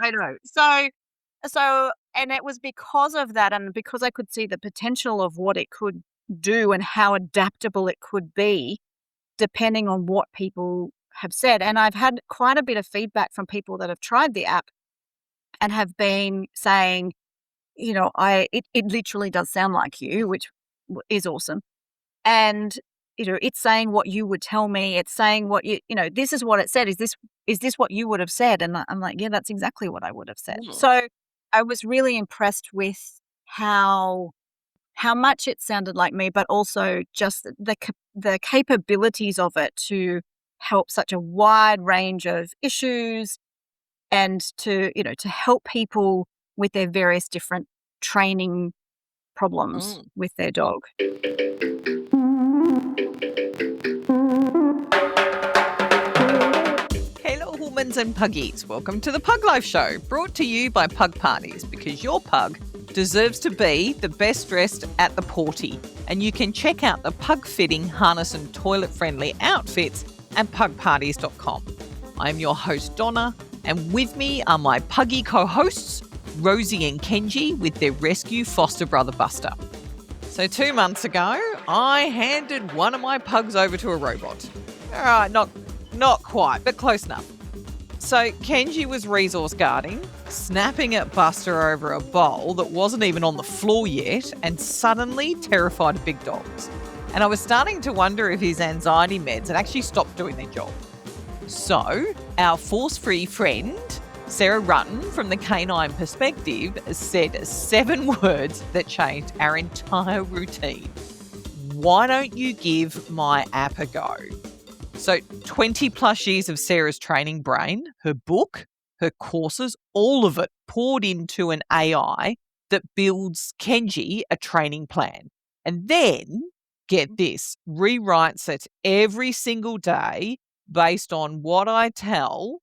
I know. So, and it was because of that, and because I could see the potential of what it could do and how adaptable it could be, depending on what people have said. And I've had quite a bit of feedback from people that have tried the app and have been saying, it literally does sound like you, which is awesome. And, it's saying what you would tell me. It's saying what this is what it said. Is this what you would have said? And I'm like, yeah, that's exactly what I would have said. Mm. So I was really impressed with how much it sounded like me, but also just the capabilities of it to help such a wide range of issues and to help people with their various different training problems with their dog. Hello, humans and puggies. Welcome to the Pug Life Show, brought to you by Pug Parties, because your pug deserves to be the best dressed at the porty. And you can check out the pug fitting, harness and toilet friendly outfits at pugparties.com. I'm your host, Donna, and with me are my puggy co-hosts, Rosie and Kenji, with their rescue foster brother, Buster. So 2 months ago, I handed one of my pugs over to a robot. All right, not quite, but close enough. So Kenji was resource guarding, snapping at Buster over a bowl that wasn't even on the floor yet, and suddenly terrified of big dogs. And I was starting to wonder if his anxiety meds had actually stopped doing their job. So our force-free friend, Sarah Rutten from the Canine Perspective, said 7 words that changed our entire routine. Why don't you give my app a go? So 20 plus years of Sarah's training brain, her book, her courses, all of it poured into an AI that builds Kenji a training plan. And then, get this, rewrites it every single day based on what I tell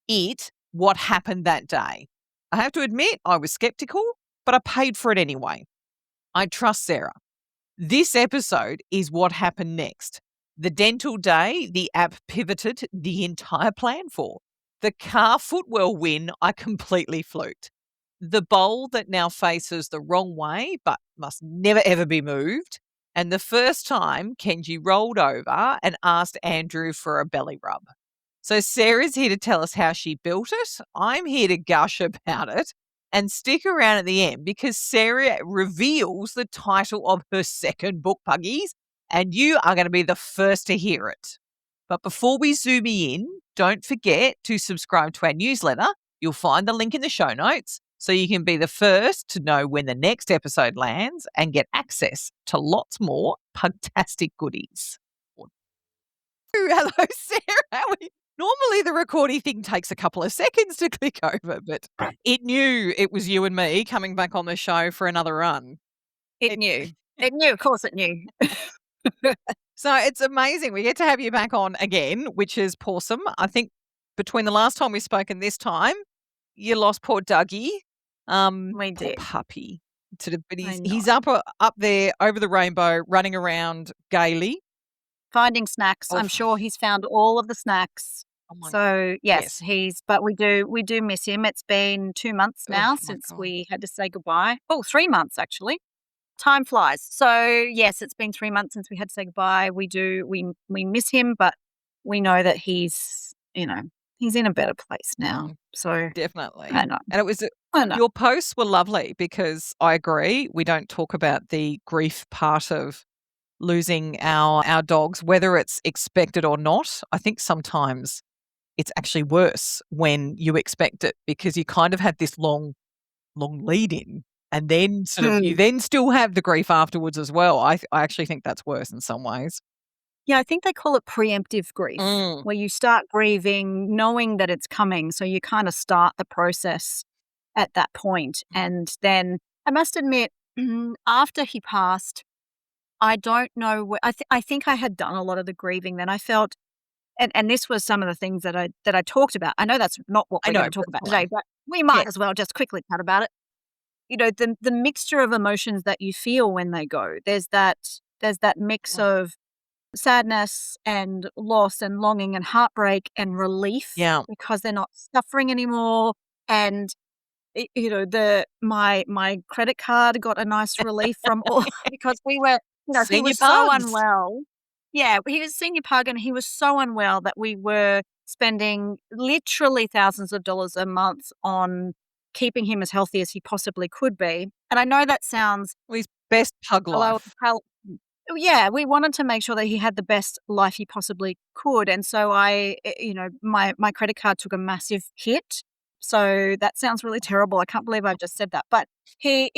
it what happened that day. I have to admit, I was skeptical, but I paid for it anyway. I trust Sarah. This episode is what happened next. The dental day, the app pivoted the entire plan for. The car footwell win, I completely fluked. The bowl that now faces the wrong way but must never ever be moved. And the first time Kenji rolled over and asked Andrew for a belly rub. So Sarah's here to tell us how she built it. I'm here to gush about it. And stick around at the end because Sarah reveals the title of her second book, Puggies, and you are going to be the first to hear it. But before we zoom in, don't forget to subscribe to our newsletter. You'll find the link in the show notes so you can be the first to know when the next episode lands and get access to lots more Pugtastic goodies. Hello, Sarah. Normally the recording thing takes a couple of seconds to click over, but it knew it was you and me coming back on the show for another run. It knew. It knew. Of course it knew. So it's amazing. We get to have you back on again, which is awesome. I think between the last time we spoke and this time, you lost poor Dougie. We poor did. puppy. But he's up there over the rainbow, running around gaily. Finding snacks. I'm sure he's found all of the snacks. So yes, but we do miss him. It's been 2 months now since we had to say goodbye. 3 months actually. Time flies. So yes, it's been 3 months since we had to say goodbye. We miss him, but we know that he's in a better place now. So definitely. I know. And it was your posts were lovely because I agree. We don't talk about the grief part of losing our dogs, whether it's expected or not. I think sometimes it's actually worse when you expect it because you kind of have this long lead in and then you then still have the grief afterwards as well. I actually think that's worse in some ways. Yeah, I think they call it preemptive grief, where you start grieving knowing that it's coming. So you kind of start the process at that point. And then I must admit, after he passed, I don't know. I think I had done a lot of the grieving. Then I felt, and this was some of the things that I talked about. I know that's not what we're going to talk about today, but we might as well just quickly chat about it. The mixture of emotions that you feel when they go. There's that mix of sadness and loss and longing and heartbreak and relief. Yeah, because they're not suffering anymore. And my credit card got a nice relief from all because we were, he Senior was so pugs. unwell. Yeah, he was senior pug and he was so unwell that we were spending literally thousands of dollars a month on keeping him as healthy as he possibly could be. And I know that sounds Well, his best pug hello, life. yeah, we wanted to make sure that he had the best life he possibly could, and so my credit card took a massive hit. So that sounds really terrible. I can't believe I've just said that. But there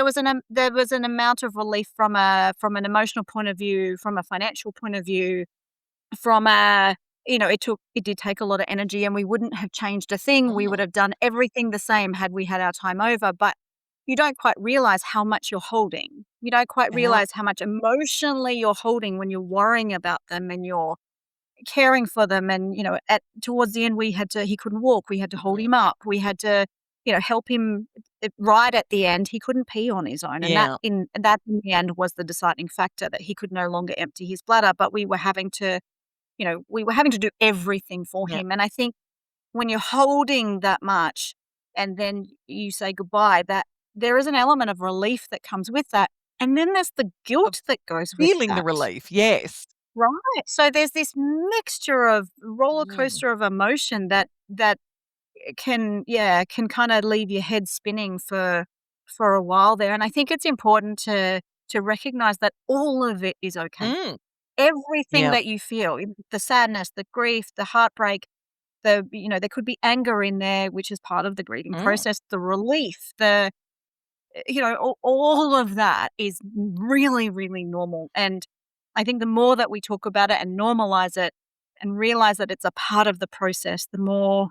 was an amount of relief from an emotional point of view, from a financial point of view, from a it did take a lot of energy, and we wouldn't have changed a thing. We would have done everything the same had we had our time over, but you don't quite realize how much you're holding. You don't quite Yeah. realize how much emotionally you're holding when you're worrying about them and you're caring for them. And, towards the end, he couldn't walk. We had to hold him up. We had to, help him right at the end. He couldn't pee on his own. And Yeah. that in the end was the deciding factor, that he could no longer empty his bladder, but we were having to do everything for Yeah. him. And I think when you're holding that much and then you say goodbye, that there is an element of relief that comes with that. And then there's the guilt that goes with Feeling the that. relief, yes. Right. So there's this mixture of roller Mm. coaster of emotion that can kind of leave your head spinning for a while there. And I think it's important to recognize that all of it is okay. Mm. Everything Yeah. that you feel, the sadness, the grief, the heartbreak, there could be anger in there, which is part of the grieving process, the relief, all of that is really, really normal. And I think the more that we talk about it and normalize it and realize that it's a part of the process, the more,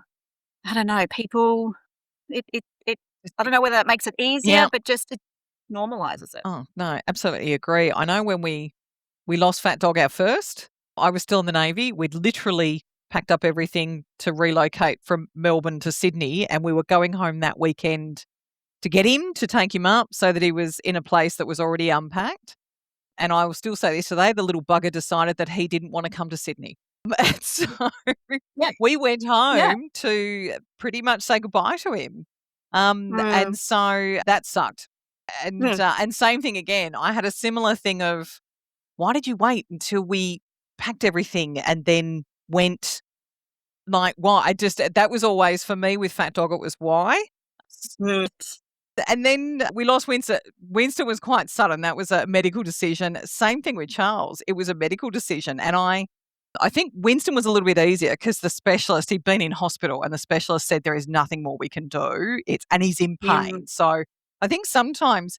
I don't know, people, I don't know whether that makes it easier, Yeah. but just it normalizes it. Oh, no, absolutely agree. I know when we lost Fat Dog our first, I was still in the Navy. We'd literally packed up everything to relocate from Melbourne to Sydney, and we were going home that weekend to get him, to take him up so that he was in a place that was already unpacked. And I will still say this today, the little bugger decided that he didn't want to come to Sydney. And so Yeah. we went Yeah. home to pretty much say goodbye to him. Mm. And so that sucked. And same thing again. I had a similar thing of, why did you wait until we packed everything and then went? Like, why? That was always for me with Fat Dog, it was why. Mm. And then we lost Winston. Winston was quite sudden. That was a medical decision. Same thing with Charles. It was a medical decision. And I think Winston was a little bit easier because the specialist, he'd been in hospital and the specialist said there is nothing more we can do. And he's in pain. So I think sometimes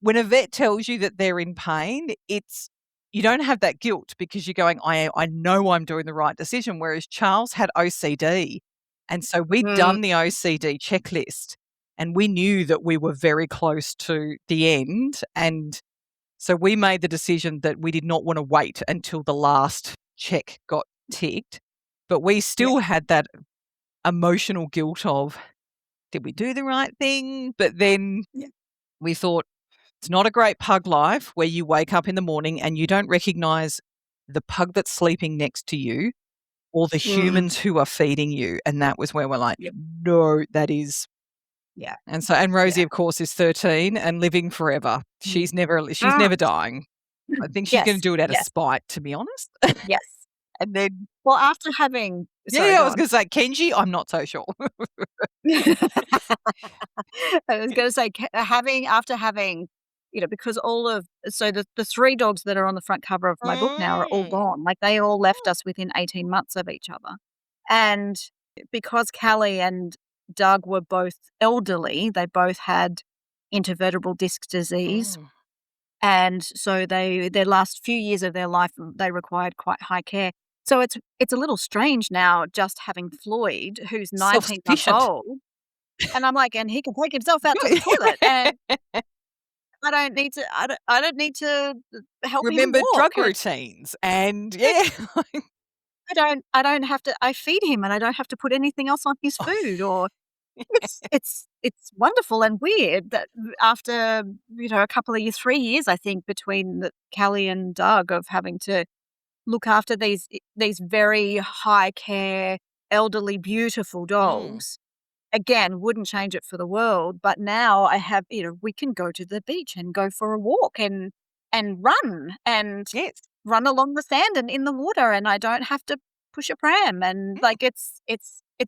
when a vet tells you that they're in pain, you don't have that guilt because you're going, I know I'm doing the right decision. Whereas Charles had OCD. And so we'd done the OCD checklist and we knew that we were very close to the end. And so we made the decision that we did not want to wait until the last check got ticked. But we still had that emotional guilt of, did we do the right thing? But then we thought, it's not a great pug life where you wake up in the morning and you don't recognize the pug that's sleeping next to you or the humans who are feeding you. And that was where we're like, no, that is. Yeah. And Rosie, of course, is 13 and living forever. She's never dying. I think she's going to do it out of spite, to be honest. Yes. And then, well, after having, I was going to say Kenji, I'm not so sure. I was going to say after having, because the 3 dogs that are on the front cover of my book now are all gone. Like they all left us within 18 months of each other. And because Callie and Doug were both elderly, they both had intervertebral disc disease. And so their last few years of their life, they required quite high care. So it's a little strange now just having Floyd, who's 19 months old. And I'm like, and he can take himself out to the toilet. And I don't need to help Remember him walk. drug routines and I don't have to, I feed him and I don't have to put anything else on his food or it's wonderful and weird that after, a couple of years, 3 years, I think, between Callie and Doug of having to look after these very high care, elderly, beautiful dogs. again, wouldn't change it for the world. But now I have, we can go to the beach and go for a walk and run and Yes. run along the sand and in the water, and I don't have to push a pram, and like it's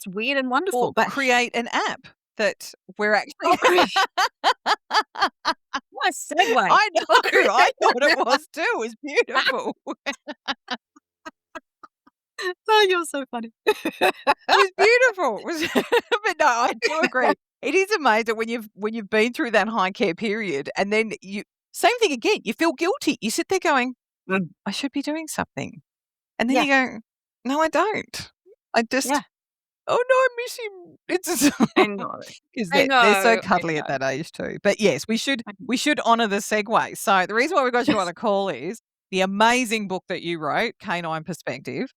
weird and wonderful. Or but create an app that we're actually. Nice segue. I know. I thought it was too. It was beautiful. Oh, you're so funny. It was beautiful. But no, I do agree. It is amazing when you've been through that high care period, and then same thing again. You feel guilty. You sit there going, I should be doing something, and then you go, no, I don't. I just. Yeah. Oh no, I miss him. It's I know. because I they're so know, cuddly at that age too. But yes, we should honour the segue. So the reason why we got you on a call is the amazing book that you wrote, Canine Perspective.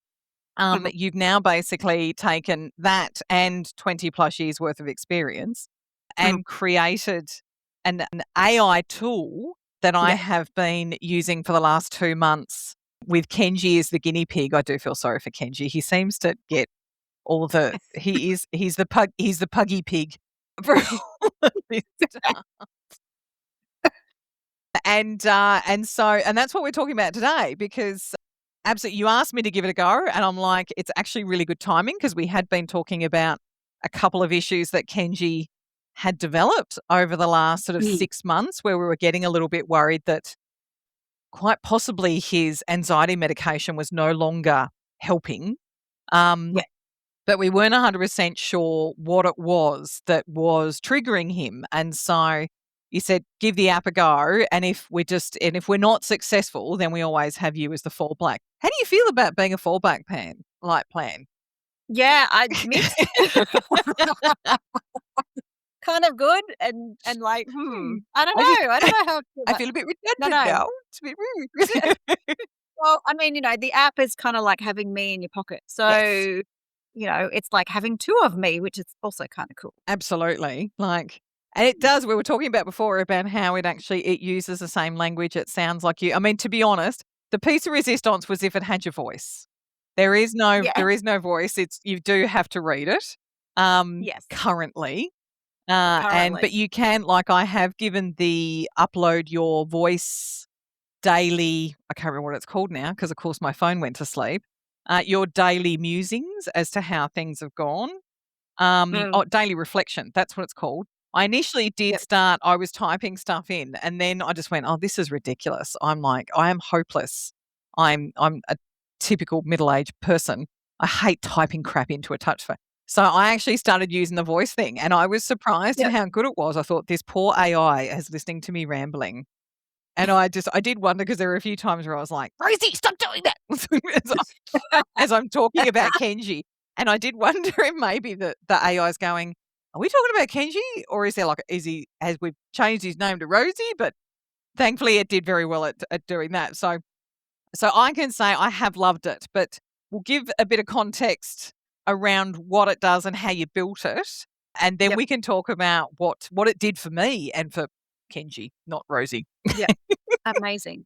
You've now basically taken that and 20 plus years worth of experience and created an AI tool that I have been using for the last 2 months with Kenji as the guinea pig. I do feel sorry for Kenji. He seems to get all the he's the puggy pig for all of this stuff. And that's what we're talking about today, because absolutely, you asked me to give it a go, and I'm like, it's actually really good timing because we had been talking about a couple of issues that Kenji had developed over the last sort of 6 months, where we were getting a little bit worried that quite possibly his anxiety medication was no longer helping. But we weren't 100% sure what it was that was triggering him. And so you said, give the app a go. And if we're not successful, then we always have you as the fallback. How do you feel about being a fallback plan? Yeah, I mixed. Kind of good and like, I don't know. I don't know how I feel a bit redundant now. It's a bit rude. Well, I mean, the app is kind of like having me in your pocket. So, it's like having two of me, which is also kind of cool. Absolutely. And it does. We were talking about before about how it uses the same language. It sounds like you. I mean, to be honest, the piece of resistance was if it had your voice. There is no voice. You do have to read it. Yes. Currently. But you can, I have given the upload your voice daily. I can't remember what it's called now because, of course, my phone went to sleep. Your daily musings as to how things have gone. Daily reflection. That's what it's called. I initially did start, I was typing stuff in, and then I just went, oh, this is ridiculous. I'm like, I am hopeless. I'm a typical middle-aged person. I hate typing crap into a touch phone. So I actually started using the voice thing, and I was surprised at how good it was. I thought, this poor AI is listening to me rambling. And I did wonder, because there were a few times where I was like, Rosie, stop doing that, as I'm talking about Kenji. And I did wonder if maybe the AI is going, are we talking about Kenji? Or is there has we've changed his name to Rosie? But thankfully it did very well at doing that. So I can say I have loved it, but we'll give a bit of context around what it does and how you built it. And then we can talk about what it did for me and for Kenji, not Rosie. Yeah. Amazing.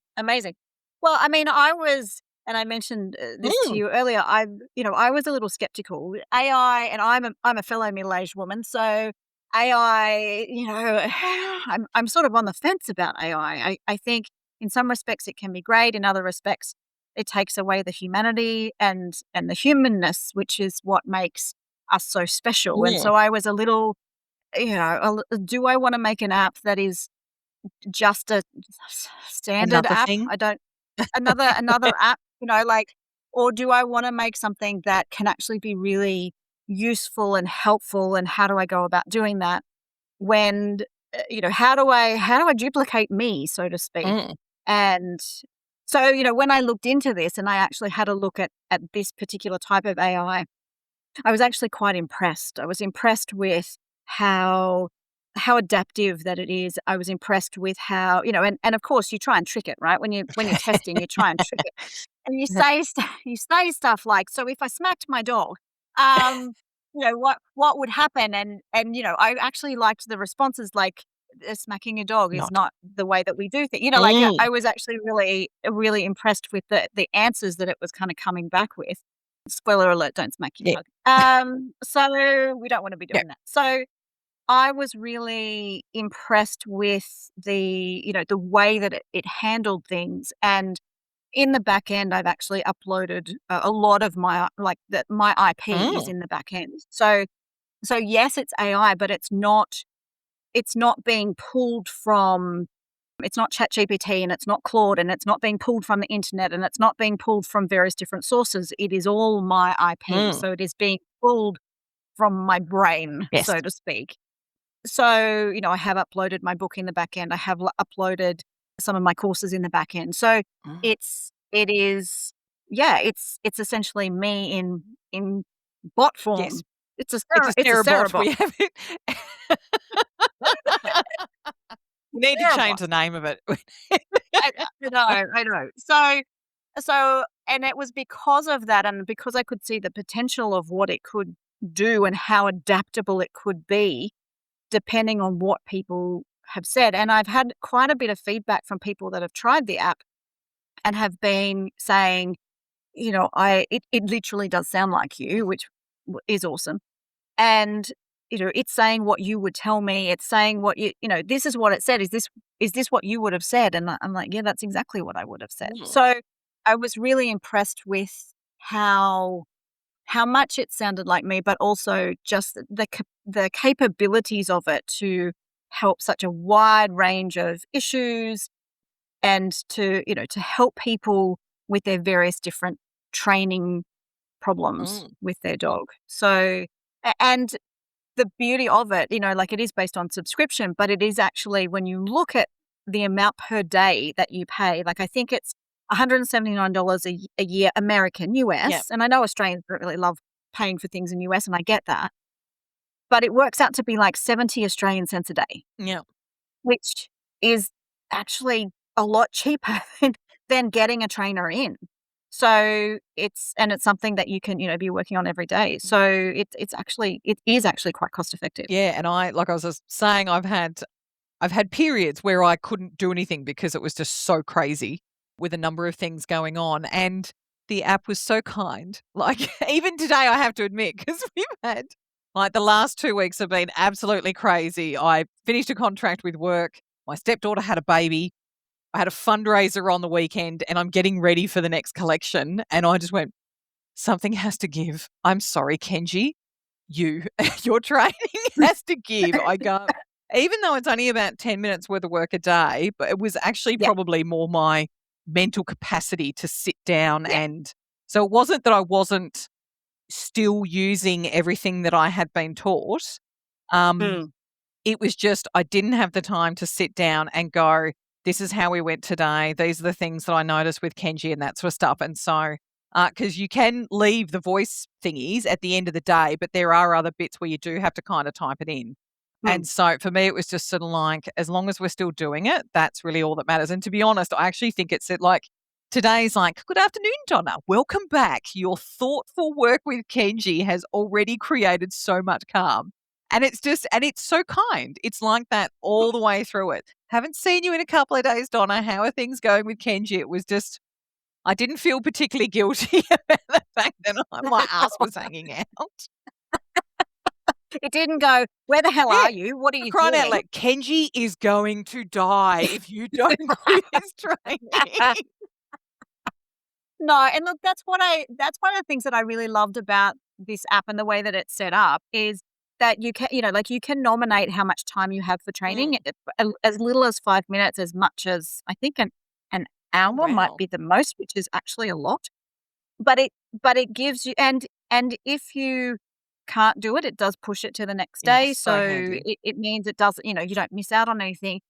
Well, I mean, and I mentioned this to you earlier, I was a little skeptical. AI, and I'm a fellow middle-aged woman, so AI, I'm sort of on the fence about AI. I think in some respects it can be great, in other respects it takes away the humanity and the humanness, which is what makes us so special. And so I was a little, do I want to make an app that is just a standard app? I don't another app, or do I want to make something that can actually be really useful and helpful, and how do I go about doing that when how do I duplicate me, so to speak? And so when I looked into this and I actually had a look at this particular type of AI, I was actually quite impressed. I was impressed with how adaptive that it is. I was impressed with how, and of course you try and trick it, right? When you're testing, you try and trick it. And you say stuff like, so if I smacked my dog, what would happen? And I actually liked the responses, like, smacking a dog is not the way that we do things. I was actually really, really impressed with the answers that it was kind of coming back with. Spoiler alert, don't smack your Yeah. pug. So we don't want to be Yeah. doing that. So I was really impressed with the way that it handled things. And in the back end, I've actually uploaded a lot of my IP is Mm. in the back end. So yes, it's AI, but it's not being pulled from. It's not ChatGPT and it's not Claude and it's not being pulled from the internet and it's not being pulled from various different sources. It is all my IP. Mm. So it is being pulled from my brain, Yes. so to speak. So, I have uploaded my book in the back end. I have uploaded some of my courses in the back end. So Mm. it is, yeah, it's essentially me in bot Yes. form. It's a It's a Sarah Sarah bot. bot. We have it. We need to Sarah change bot. the name of it. I know. So, and it was because of that, and because I could see the potential of what it could do and how adaptable it could be, depending on what people have said. And I've had quite a bit of feedback from people that have tried the app and have been saying, it literally does sound like you, which is awesome. And it's saying what you would tell me. It's saying what this is what it said. Is this what you would have said? And I'm like, yeah, that's exactly what I would have said. Mm. So I was really impressed with how much it sounded like me, but also just the capabilities of it to help such a wide range of issues and to help people with their various different training problems Mm. with their dog. So and the beauty of it, like it is based on subscription, but it is actually when you look at the amount per day that you pay, like I think it's $179 a year American, Yeah. US. And I know Australians don't really love paying for things in US, and I get that. But it works out to be like 70 Australian cents a day, Yeah. which is actually a lot cheaper than getting a trainer in. So it's something that you can, be working on every day. So it is actually quite cost effective. Yeah. And like I was just saying, I've had periods where I couldn't do anything because it was just so crazy with a number of things going on. And the app was so kind. Like even today, I have to admit, because we've had like the last 2 weeks have been absolutely crazy. I finished a contract with work. My stepdaughter had a baby. I had a fundraiser on the weekend and I'm getting ready for the next collection. And I just went, something has to give. I'm sorry, Kenji. Your training has to give. I go, even though it's only about 10 minutes worth of work a day, but it was actually Yeah. probably more my mental capacity to sit down. Yeah. And so it wasn't that I wasn't still using everything that I had been taught. Mm. It was just I didn't have the time to sit down and go, this is how we went today. These are the things that I noticed with Kenji and that sort of stuff. And so, because you can leave the voice thingies at the end of the day, but there are other bits where you do have to kind of type it in. And Mm. so for me, it was just sort of like, as long as we're still doing it, that's really all that matters. And to be honest, I actually think it's like, today's like, good afternoon, Donna. Welcome back. Your thoughtful work with Kenji has already created so much calm. And it's so kind. It's like that all the way through it. Haven't seen you in a couple of days, Donna. How are things going with Kenji? It was just, I didn't feel particularly guilty about the fact that my ass was hanging out. It didn't go, where the hell Yeah, are you? What are you crying out doing? like, Kenji is going to die if you don't do this training. No, and look, that's one of the things that I really loved about this app and the way that it's set up is that you can, like you can nominate how much time you have for training, as little as 5 minutes, as much as I think an hour might Wow. be the most, which is actually a lot. But it gives you, and if you can't do it, it does push it to the next day. Yes, so So handy. it means it doesn't, you don't miss out on anything.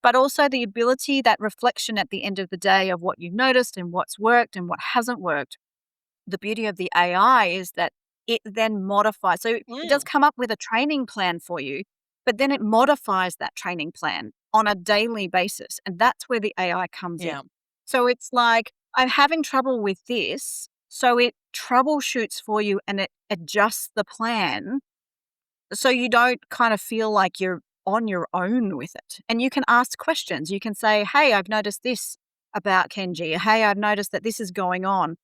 But also the ability, that reflection at the end of the day of what you've noticed and what's worked and what hasn't worked. The beauty of the AI is that it then modifies. So it does Mm. come up with a training plan for you, but then it modifies that training plan on a daily basis. And that's where the AI comes Yeah. in. So it's like, I'm having trouble with this. So it troubleshoots for you and it adjusts the plan so you don't kind of feel like you're on your own with it. And you can ask questions. You can say, hey, I've noticed this about Kenji. Hey, I've noticed that this is going on.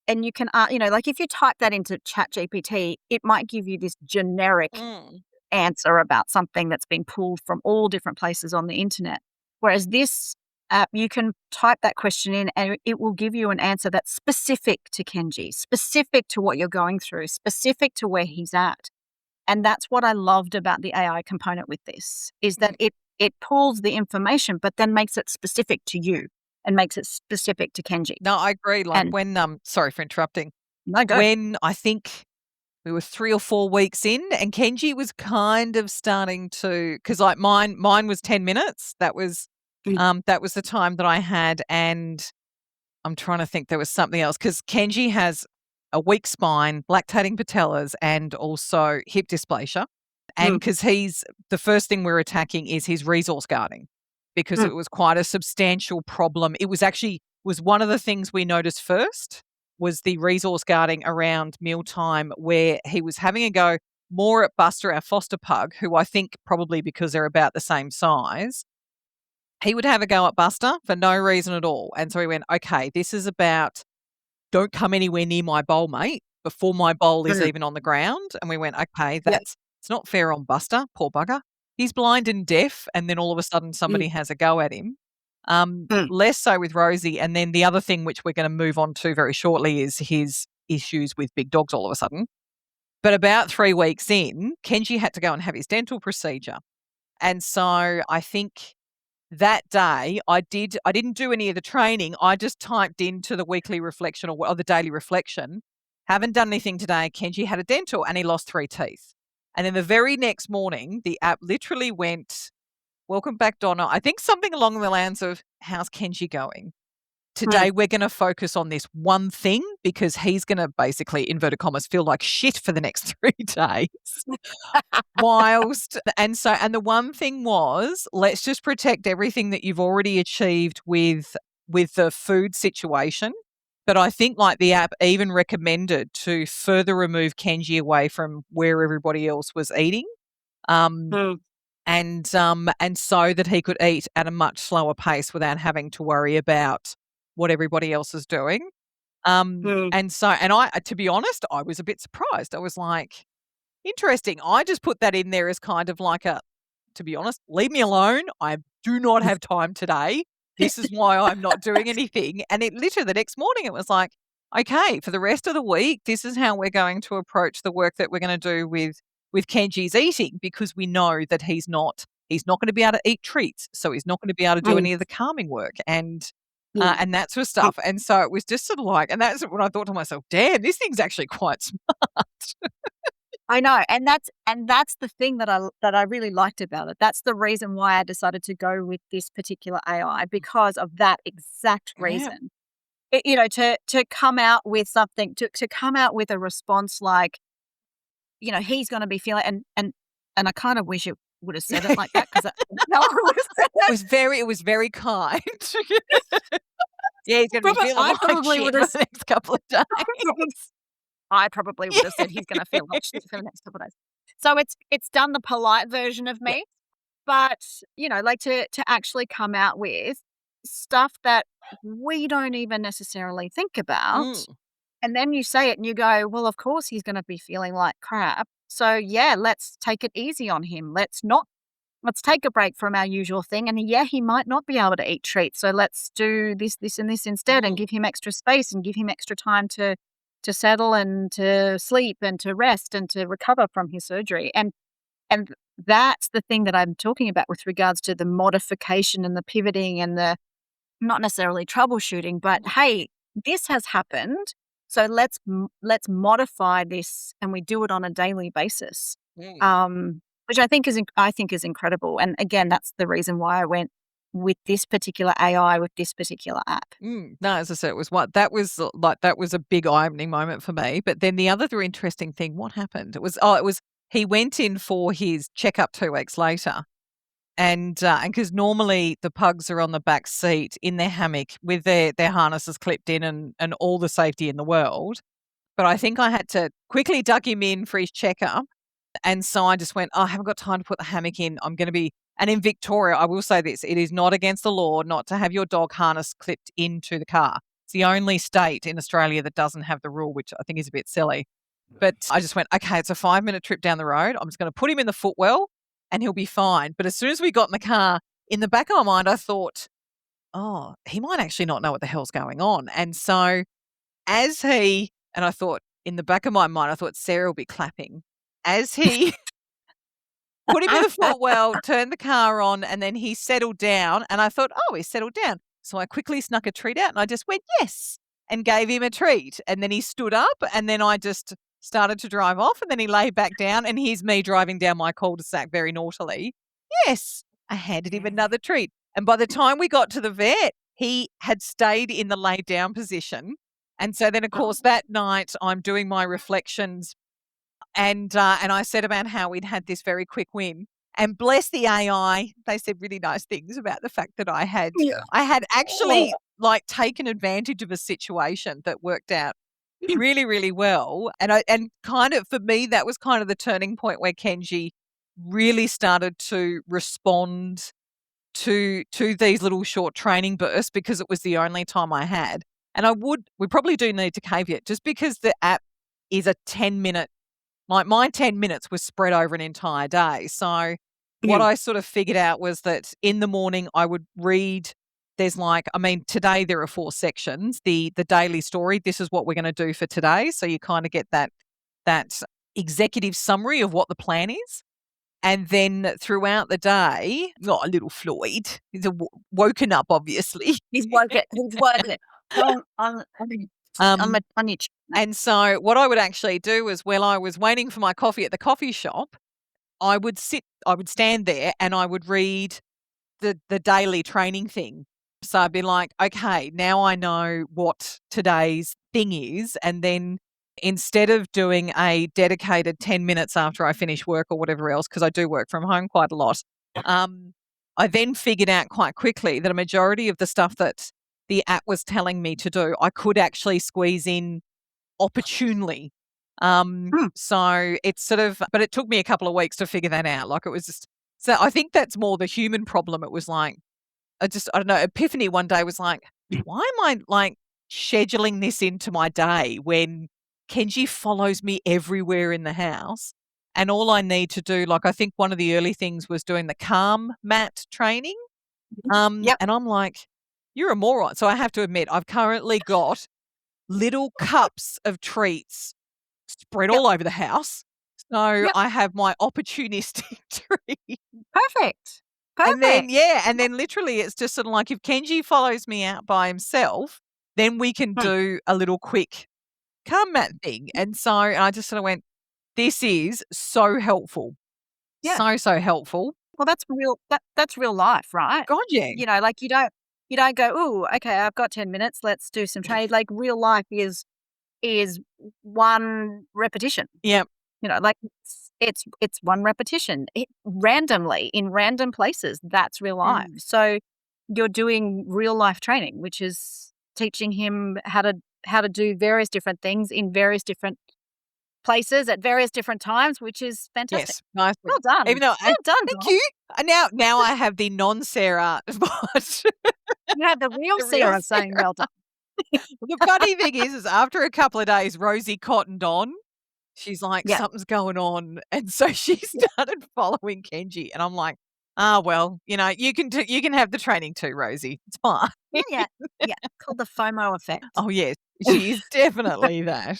and you can, like if you type that into ChatGPT, it might give you this generic answer about something that's been pulled from all different places on the internet. Whereas this app, you can type that question in and it will give you an answer that's specific to Kenji, specific to what you're going through, specific to where he's at. And that's what I loved about the AI component with this, is that it pulls the information, but then makes it specific to you and makes it specific to Kenji. No, I agree. Like when, sorry for interrupting. No, go. When I think we were 3 or 4 weeks in and Kenji was kind of starting to, because like mine was 10 minutes. That was the time that I had. And I'm trying to think there was something else, because Kenji has a weak spine, lactating patellas, and also hip dysplasia. And because the first thing we're attacking is his resource guarding, because it was quite a substantial problem. It was one of the things we noticed first was the resource guarding around mealtime, where he was having a go more at Buster, our foster pug, who I think probably because they're about the same size, he would have a go at Buster for no reason at all. And so he went, okay, this is about don't come anywhere near my bowl, mate, before my bowl is even on the ground. And we went, okay, it's not fair on Buster, poor bugger. He's blind and deaf, and then all of a sudden somebody has a go at him. Less so with Rosie. And then the other thing, which we're going to move on to very shortly, is his issues with big dogs all of a sudden. But about 3 weeks in, Kenji had to go and have his dental procedure. And so I think that day I didn't do any of the training. I just typed into the weekly reflection or the daily reflection, haven't done anything today. Kenji had a dental and he lost 3 teeth. And then the very next morning, the app literally went, welcome back, Donna. I think something along the lines of, how's Kenji going? Today, we're going to focus on this one thing because he's going to basically, inverted commas, feel like shit for the next 3 days. And the one thing was, let's just protect everything that you've already achieved with the food situation. But I think like the app even recommended to further remove Kenji away from where everybody else was eating. And so that he could eat at a much slower pace without having to worry about what everybody else is doing. And I, to be honest, I was a bit surprised. I was like, interesting. I just put that in there as kind of like to be honest, leave me alone. I do not have time today. This is why I'm not doing anything. And it literally the next morning, it was like, okay, for the rest of the week, this is how we're going to approach the work that we're going to do with Kenji's eating, because we know that he's not going to be able to eat treats. So he's not going to be able to do any of the calming work and that sort of stuff. And so it was just sort of like, and that's when I thought to myself, damn, this thing's actually quite smart. I know. And that's the thing that I really liked about it. That's the reason why I decided to go with this particular AI, because of that exact reason. To come out with something, to come out with a response like, he's going to be feeling, and I kind of wish it would have said it like that, because it was very kind. Yeah, he's going to be feeling like shit for the next couple of days. I probably would have said he's going to feel like shit for the next couple of days. So it's done the polite version of me, but like to actually come out with stuff that we don't even necessarily think about. And then you say it and you go, well, of course he's going to be feeling like crap. So yeah, let's take it easy on him. Let's take a break from our usual thing. And he might not be able to eat treats. So let's do this, and this instead, and give him extra space and give him extra time to settle and to sleep and to rest and to recover from his surgery. And that's the thing that I'm talking about with regards to the modification and the pivoting and the not necessarily troubleshooting, but hey, this has happened. So let's modify this, and we do it on a daily basis, which I think is incredible. And again, that's the reason why I went with this particular AI, with this particular app. No, as I said, that was a big eye-opening moment for me. But then the other interesting thing, what happened? It was he went in for his checkup 2 weeks later, and because normally the pugs are on the back seat in their hammock with their harnesses clipped in and all the safety in the world. But I think I had to quickly duck him in for his checkup. And so I just went, I haven't got time to put the hammock in. I'm going to be, and in Victoria, I will say this, it is not against the law not to have your dog harness clipped into the car. It's the only state in Australia that doesn't have the rule, which I think is a bit silly. But I just went, okay, it's a 5-minute trip down the road. I'm just going to put him in the footwell and he'll be fine. But as soon as we got in the car, in the back of my mind, I thought, oh, he might actually not know what the hell's going on. And so and I thought, in the back of my mind, I thought Sarah will be clapping. As he put him in the footwell, turned the car on, and then he settled down. And I thought, oh, he's settled down. So I quickly snuck a treat out and I just went, yes, and gave him a treat. And then he stood up and then I just started to drive off and then he lay back down and here's me driving down my cul-de-sac very naughtily. Yes, I handed him another treat. And by the time we got to the vet, he had stayed in the laid down position. And so then, of course, that night I'm doing my reflections and I said about how we'd had this very quick win. And bless the AI, they said really nice things about the fact that I had actually taken advantage of a situation that worked out really, really well. And kind of for me, that was kind of the turning point where Kenji really started to respond to these little short training bursts because it was the only time I had. And we probably do need to caveat just because the app is a 10-minute, like my 10 minutes was spread over an entire day. So what I sort of figured out was that in the morning I would read, today there are 4 sections. The daily story, this is what we're going to do for today. So you kind of get that executive summary of what the plan is. And then throughout the day, a little Floyd, he's woken up, obviously. He's woken. And so what I would actually do is while I was waiting for my coffee at the coffee shop, I would stand there and I would read the daily training thing. So I'd be like, okay, now I know what today's thing is. And then instead of doing a dedicated 10 minutes after I finish work or whatever else, because I do work from home quite a lot, I then figured out quite quickly that a majority of the stuff that the app was telling me to do, I could actually squeeze in opportunely. So it's sort of, but it took me a couple of weeks to figure that out. Like it was just, so I think that's more the human problem. It was like, I don't know, epiphany one day was like, why am I scheduling this into my day when Kenji follows me everywhere in the house and all I need to do, I think one of the early things was doing the calm mat training. And I'm like, you're a moron. So I have to admit, I've currently got little cups of treats spread all over the house. So I have my opportunistic treat. Perfect. And then literally it's just sort of like if Kenji follows me out by himself, then we can do a little quick calm mat thing. And so I just sort of went, this is so helpful. Yeah. So helpful. Well, that's real life, right? God, yeah. You don't go, oh, okay, I've got 10 minutes, let's do some trade. Like real life is one repetition. Yeah. It's one repetition randomly in random places. That's real life. So you're doing real life training, which is teaching him how to do various different things in various different places at various different times, which is fantastic. Yes, nice. Well done. Even though well done. Thank you. Now I have the non-Sarah. You have the real Sarah saying well done. The funny thing is after a couple of days, Rosie cottoned on. She's like, something's going on. And so she started following Kenji. And I'm like, well, you can have the training too, Rosie. It's fine. Yeah. Called the FOMO effect. Oh, yes. She is definitely that.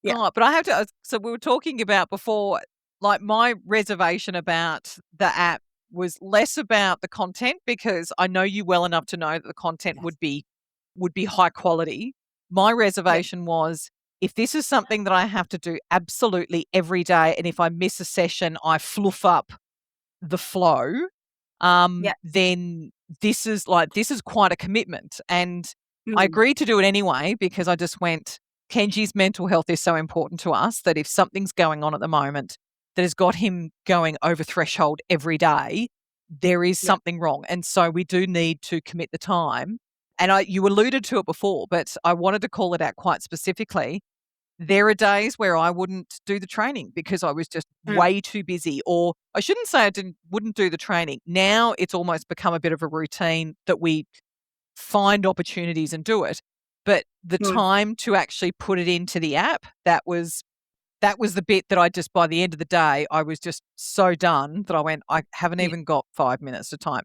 Yeah. Oh, but I have to, so we were talking about before, my reservation about the app was less about the content because I know you well enough to know that the content would be high quality. My reservation was, if this is something that I have to do absolutely every day, and if I miss a session, I fluff up the flow, then this is quite a commitment. And I agreed to do it anyway because I just went, Kenji's mental health is so important to us that if something's going on at the moment that has got him going over threshold every day, there is something wrong. And so we do need to commit the time. And you alluded to it before, but I wanted to call it out quite specifically. There are days where I wouldn't do the training because I was just way too busy, or I shouldn't say wouldn't do the training. Now it's almost become a bit of a routine that we find opportunities and do it. But the time to actually put it into the app, that was the bit that I just, by the end of the day, I was just so done that I went, I haven't even got 5 minutes of time.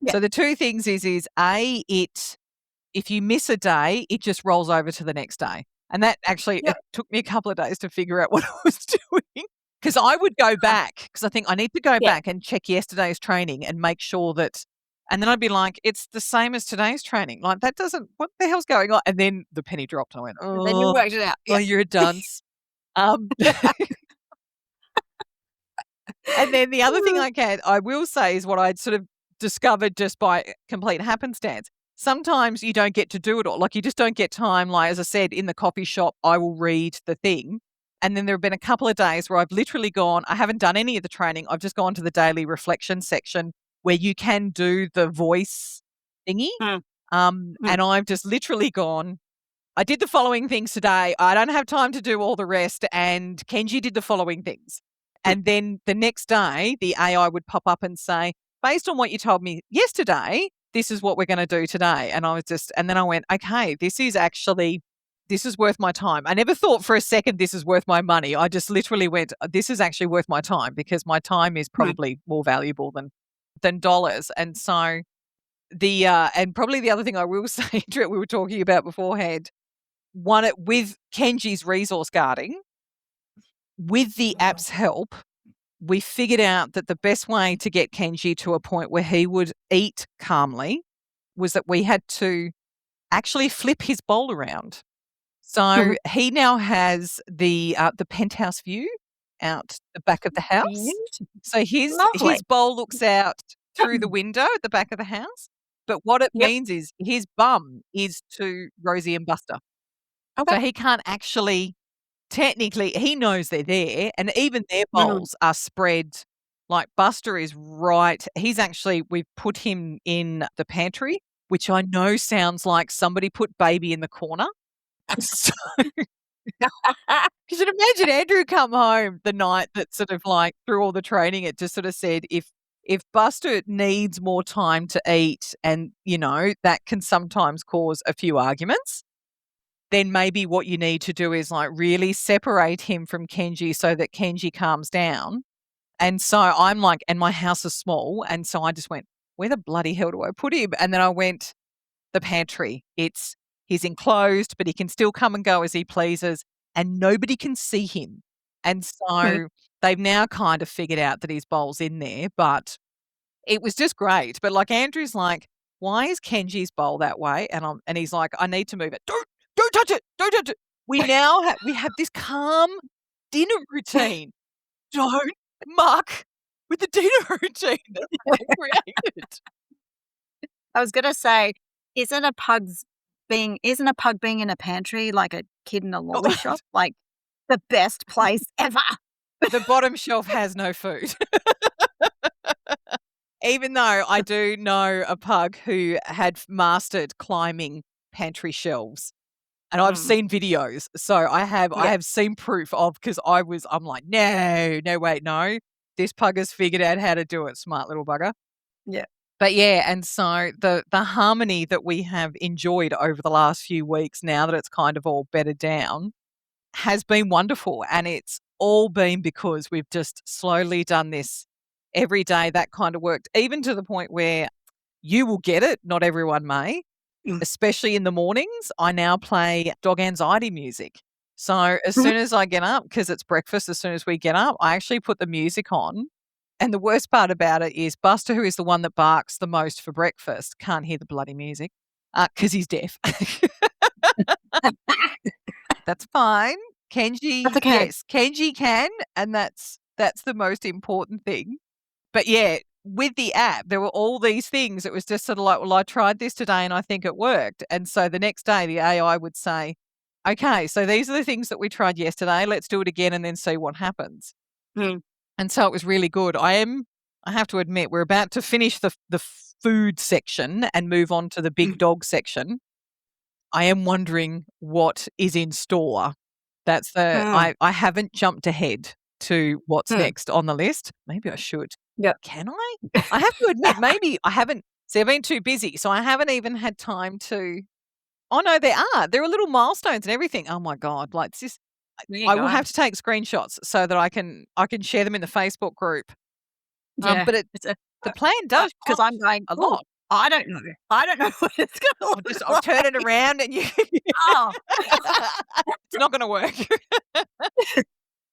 Yeah. So the two things is if you miss a day, it just rolls over to the next day. And that actually, it took me a couple of days to figure out what I was doing, because I would go back, because I think I need to go back and check yesterday's training and make sure that, and then I'd be like, it's the same as today's training. Like, that doesn't, what the hell's going on? And then the penny dropped and I went, oh, And then you worked it out. Oh, you're a dunce. And then the other thing I will say is what I'd sort of discovered just by complete happenstance. Sometimes you don't get to do it all. Like, you just don't get time. Like, as I said, in the coffee shop, I will read the thing. And then there have been a couple of days where I've literally gone, I haven't done any of the training. I've just gone to the daily reflection section where you can do the voice thingy. And I've just literally gone, I did the following things today. I don't have time to do all the rest. And Kenji did the following things. And then the next day, the AI would pop up and say, based on what you told me yesterday, this is what we're going to do today. And and then I went, okay, this is worth my time. I never thought for a second this is worth my money. I just literally went, this is actually worth my time, because my time is probably more valuable than dollars. And so and probably the other thing I will say, we were talking about beforehand, with Kenji's resource guarding, with the app's help, we figured out that the best way to get Kenji to a point where he would eat calmly was that we had to actually flip his bowl around. So he now has the penthouse view out the back of the house. So his bowl looks out through the window at the back of the house. But what it means is his bum is to Rosie and Buster. Okay. So he can't actually, technically, he knows they're there, and even their bowls are spread. Like, Buster is right. We've put him in the pantry, which I know sounds like somebody put baby in the corner. So, you should imagine Andrew come home the night that sort of like through all the training, it just sort of said, if Buster needs more time to eat, and, that can sometimes cause a few arguments, then maybe what you need to do is like really separate him from Kenji so that Kenji calms down. And so I'm like, and my house is small. And so I just went, where the bloody hell do I put him? And then I went, the pantry. He's enclosed, but he can still come and go as he pleases, and nobody can see him. And so they've now kind of figured out that his bowl's in there, but it was just great. But like, Andrew's like, why is Kenji's bowl that way? And he's like, I need to move it. Don't touch it. Don't touch it. We now have this calm dinner routine. Don't muck with the dinner routine that I created. I was going to say, isn't a pug being in a pantry like a kid in a lolly shop? Like, the best place ever. The bottom shelf has no food. Even though I do know a pug who had mastered climbing pantry shelves. And I've seen videos. So I have seen proof of, because I'm like, no, wait, no. This pug has figured out how to do it, smart little bugger. Yeah. But yeah, and so the harmony that we have enjoyed over the last few weeks, now that it's kind of all bedded down, has been wonderful. And it's all been because we've just slowly done this every day. That kind of worked, even to the point where you will get it, not everyone may, especially in the mornings. I now play dog anxiety music. So as soon as I get up, because it's breakfast, as soon as we get up, I actually put the music on. And the worst part about it is Buster, who is the one that barks the most for breakfast, can't hear the bloody music because he's deaf. That's fine. Kenji, that's okay. Yes, Kenji can, and that's the most important thing. But yeah, with the app, there were all these things. It was just sort of like, well, I tried this today and I think it worked. And so the next day, the AI would say, okay, so these are the things that we tried yesterday. Let's do it again and then see what happens. And so it was really good. I have to admit, we're about to finish the food section and move on to the big dog section. I am wondering what is in store. That's I haven't jumped ahead to what's next on the list. Maybe I should. Yeah. Can I? I have to admit, maybe I haven't. See, I've been too busy, so I haven't even had time to Oh, no, there are. There are little milestones and everything. Oh, my God. Like, it's just, I will have to take screenshots so that I can share them in the Facebook group. Yeah. But the plan does because I'm going a lot. I don't know. I don't know what it's going to look I'll turn it around and you. Oh. It's not going to work.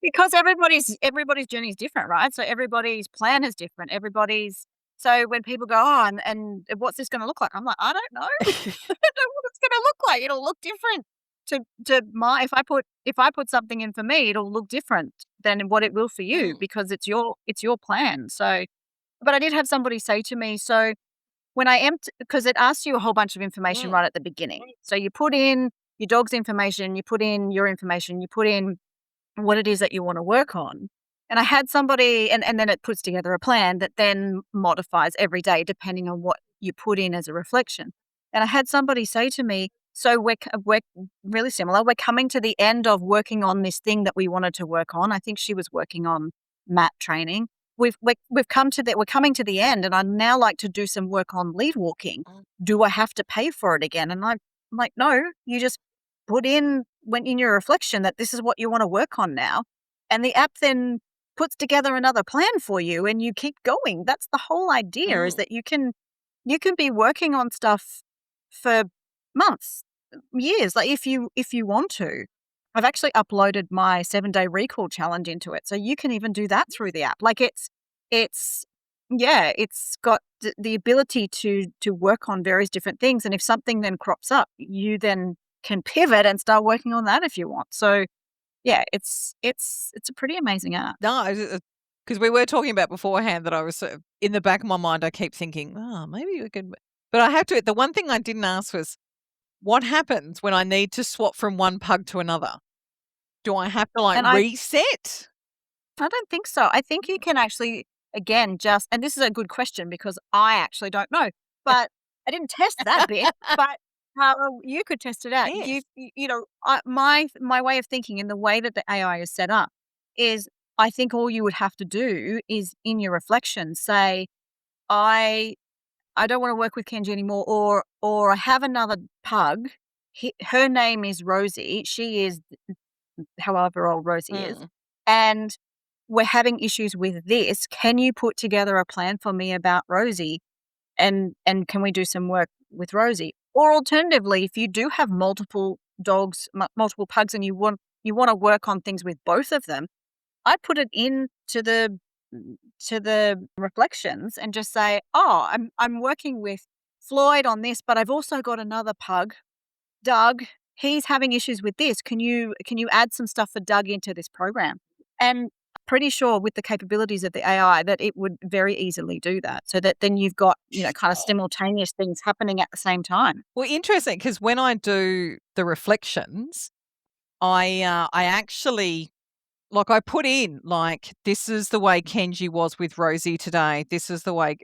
Because everybody's journey is different, right? So everybody's plan is different. So when people go, "Oh, and what's this gonna look like?" I'm like, "I don't know. I don't know what it's gonna look like. It'll look different to my if I put something in for me, it'll look different than what it will for you because it's your plan." So, but I did have somebody say to me, so when I because it asks you a whole bunch of information right at the beginning. So you put in your dog's information, you put in your information, you put in what it is that you want to work on. And I had somebody, and then it puts together a plan that then modifies every day depending on what you put in as a reflection. And I had somebody say to me, so we're really similar. We're coming to the end of working on this thing that we wanted to work on. I think she was working on mat training. We've come to that. We're coming to the end, and I'd now like to do some work on lead walking. Do I have to pay for it again? And I'm like, no, you just put in when in your reflection that this is what you want to work on now, and the app then puts together another plan for you, and you keep going. That's the whole idea: is that you can be working on stuff for months, years, like if you want to. I've actually uploaded my 7-day recall challenge into it, so you can even do that through the app. Like it's got the ability to work on various different things, and if something then crops up, you then can pivot and start working on that if you want. So yeah, it's a pretty amazing app. No, because we were talking about beforehand that I was sort of, in the back of my mind, I keep thinking, oh, maybe we could. But I have to. The one thing I didn't ask was, what happens when I need to swap from one pug to another? Do I have to reset? I don't think so. I think you can actually, again, and this is a good question because I actually don't know, but I didn't test that bit, but you could test it out. Yes. My way of thinking and the way that the AI is set up is, I think all you would have to do is in your reflection say, I don't want to work with Kenji anymore, or I have another pug. Her name is Rosie. She is however old Rosie is, and we're having issues with this. Can you put together a plan for me about Rosie, and can we do some work with Rosie? Or alternatively, if you do have multiple dogs, multiple pugs, and you want to work on things with both of them, I put it in to the reflections and just say, oh, I'm working with Floyd on this, but I've also got another pug, Doug. He's having issues with this. Can you add some stuff for Doug into this program? And pretty sure with the capabilities of the AI that it would very easily do that. So that then you've got, kind of simultaneous things happening at the same time. Well, interesting, because when I do the reflections, I actually, I put in, this is the way Kenji was with Rosie today. This is the way,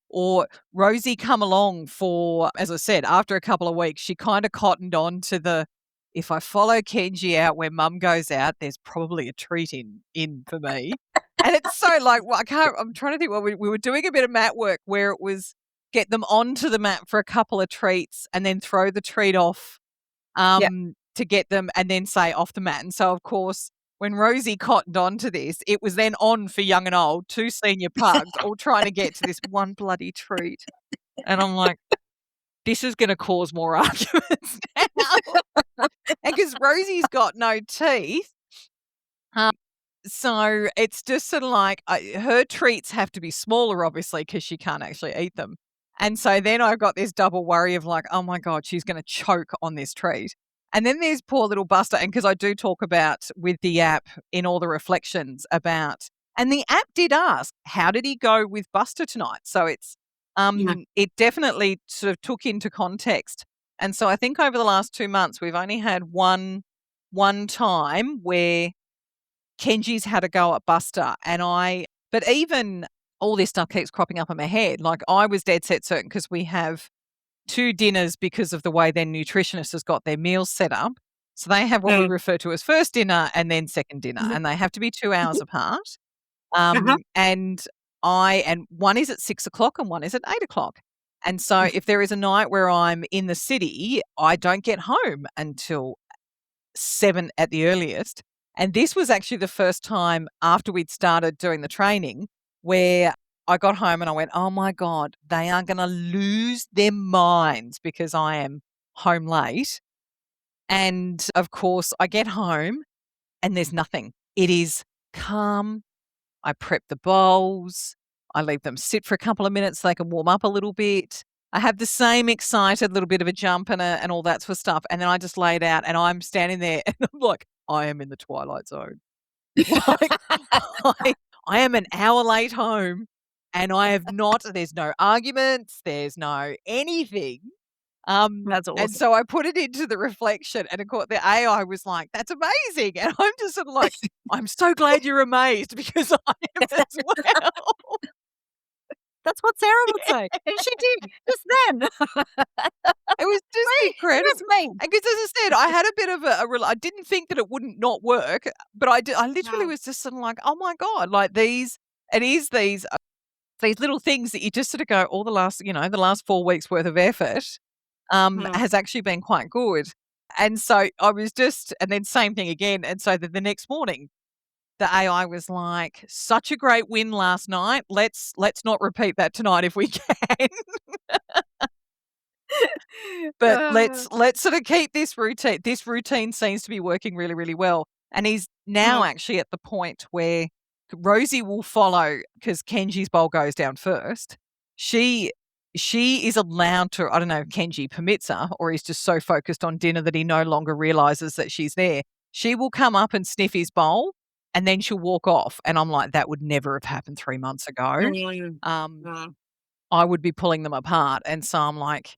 or Rosie come along for, as I said, after a couple of weeks, she kind of cottoned on to if I follow Kenji out where mum goes out, there's probably a treat in for me. And it's so I'm trying to think, we were doing a bit of mat work where it was get them onto the mat for a couple of treats and then throw the treat off to get them and then say off the mat. And so, of course, when Rosie cottoned on to this, it was then on for young and old, 2 senior pugs, all trying to get to this one bloody treat. And I'm like, this is going to cause more arguments now. And because Rosie's got no teeth, so it's just sort of her treats have to be smaller, obviously, because she can't actually eat them. And so then I've got this double worry of oh my God, she's going to choke on this treat. And then there's poor little Buster. And because I do talk about with the app in all the reflections about, and the app did ask, how did he go with Buster tonight? So it's, it definitely sort of took into context. And so I think over the last 2 months, we've only had one time where Kenji's had a go at Buster. But even all this stuff keeps cropping up in my head. I was dead set certain because we have 2 dinners because of the way their nutritionist has got their meals set up. So they have what we refer to as first dinner and then second dinner, and they have to be 2 hours apart. And one is at 6:00 and one is at 8:00. And so if there is a night where I'm in the city, I don't get home until 7 at the earliest. And this was actually the first time after we'd started doing the training where I got home and I went, oh my God, they are going to lose their minds because I am home late. And of course, I get home and there's nothing. It is calm. I prep the bowls. I leave them sit for a couple of minutes so they can warm up a little bit. I have the same excited little bit of a jump and all that sort of stuff. And then I just lay it out and I'm standing there and I'm like, I am in the twilight zone. Like, I am an hour late home and there's no arguments, there's no anything. That's awesome. And so I put it into the reflection and of course the AI was like, that's amazing. And I'm just sort of like, I'm so glad you're amazed because I am as well. That's what Sarah would say. And she did just then. It was just incredible. It was me. Because as I said, I had a bit of I didn't think that it wouldn't not work, but I literally was just sort of like, oh my God, like these little things that you just sort of go, all the last 4 weeks worth of effort has actually been quite good. And so I was and then same thing again. And so the next morning, the AI was like, such a great win last night. Let's not repeat that tonight if we can. But let's sort of keep this routine. This routine seems to be working really, really well. And he's now actually at the point where Rosie will follow because Kenji's bowl goes down first. She is allowed to, I don't know if Kenji permits her or he's just so focused on dinner that he no longer realizes that she's there. She will come up and sniff his bowl and then she'll walk off. And I'm like, that would never have happened 3 months ago. I would be pulling them apart. And so I'm like,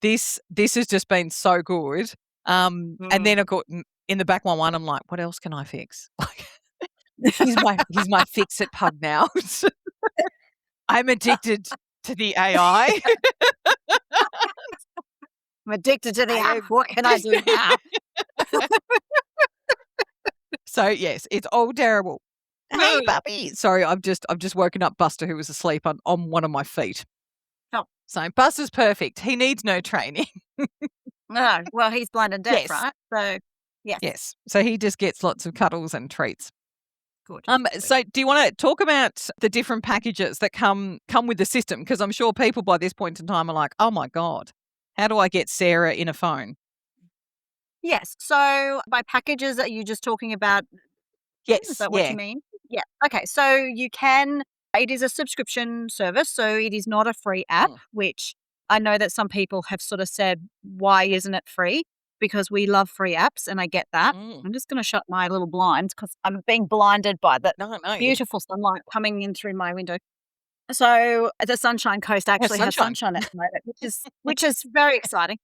this has just been so good. And then I've got in the back one, I'm like, what else can I fix? Like, he's my fix it pug now. I'm addicted to the AI. I'm addicted to the app. What can I do now? So yes, it's all terrible. Hey, puppy. Sorry, I've just woken up Buster, who was asleep on one of my feet. Oh. So Buster's perfect. He needs no training. No, well, he's blind and deaf, Yes. right? So yes. Yes. So he just gets lots of cuddles and treats. Good. So do you want to talk about the different packages that come with the system? Because I'm sure people by this point in time are like, oh my God, how do I get Sarah in a phone? Yes. So by packages, are you just talking about? Yes. Is that what you mean? Yeah. Okay. So it is a subscription service. So it is not a free app, which I know that some people have sort of said, why isn't it free? Because we love free apps and I get that. I'm just going to shut my little blinds because I'm being blinded by the beautiful sunlight coming in through my window. So the Sunshine Coast actually has sunshine at the moment, which is very exciting.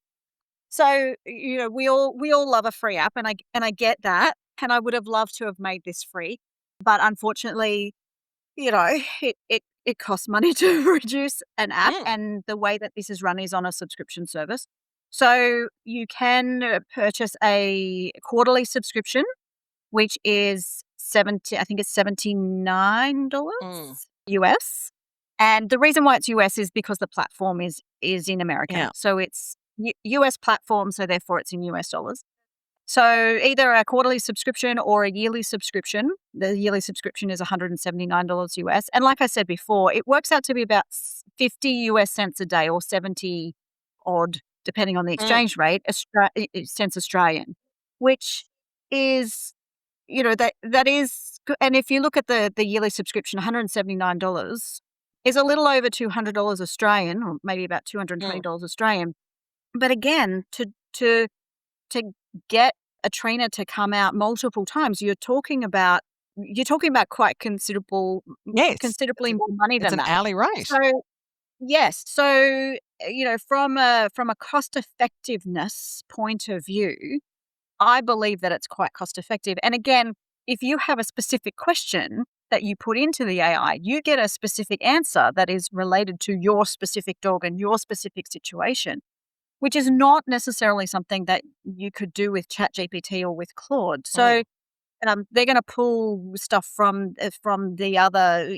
So, we all love a free app and I get that. And I would have loved to have made this free. But unfortunately, it costs money to produce an app and the way that this is run is on a subscription service. So you can purchase a quarterly subscription, which is $79 US. And the reason why it's US is because the platform is in America. Yeah. So it's US platform, so therefore it's in US dollars. So either a quarterly subscription or a yearly subscription. The yearly subscription is $179 US. And like I said before, it works out to be about 50 US cents a day or 70 odd, depending on the exchange rate, cents Australian, which is, that is, and if you look at the yearly subscription, $179 is a little over $200 Australian, or maybe about $220 Australian. But again, to get a trainer to come out multiple times, you're talking about quite considerably more money than that. It's an hourly rate. So yes, so from a cost effectiveness point of view, I believe that it's quite cost effective. And again, if you have a specific question that you put into the AI, you get a specific answer that is related to your specific dog and your specific situation, which is not necessarily something that you could do with ChatGPT or with Claude. So they're going to pull stuff from the other,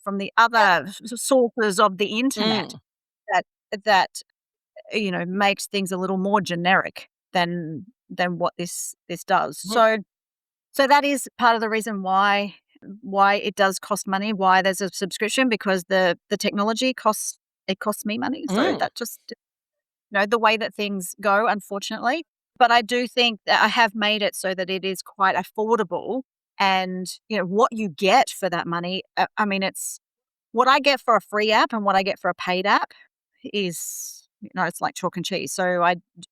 from the other sources of the internet that makes things a little more generic than what this does. Mm. So that is part of the reason why it does cost money, why there's a subscription, because the technology costs me money. So Mm. that just the way that things go, unfortunately. But I do think that I have made it so that it is quite affordable, and what you get for that money. I mean, it's what I get for a free app and what I get for a paid app is it's like chalk and cheese. So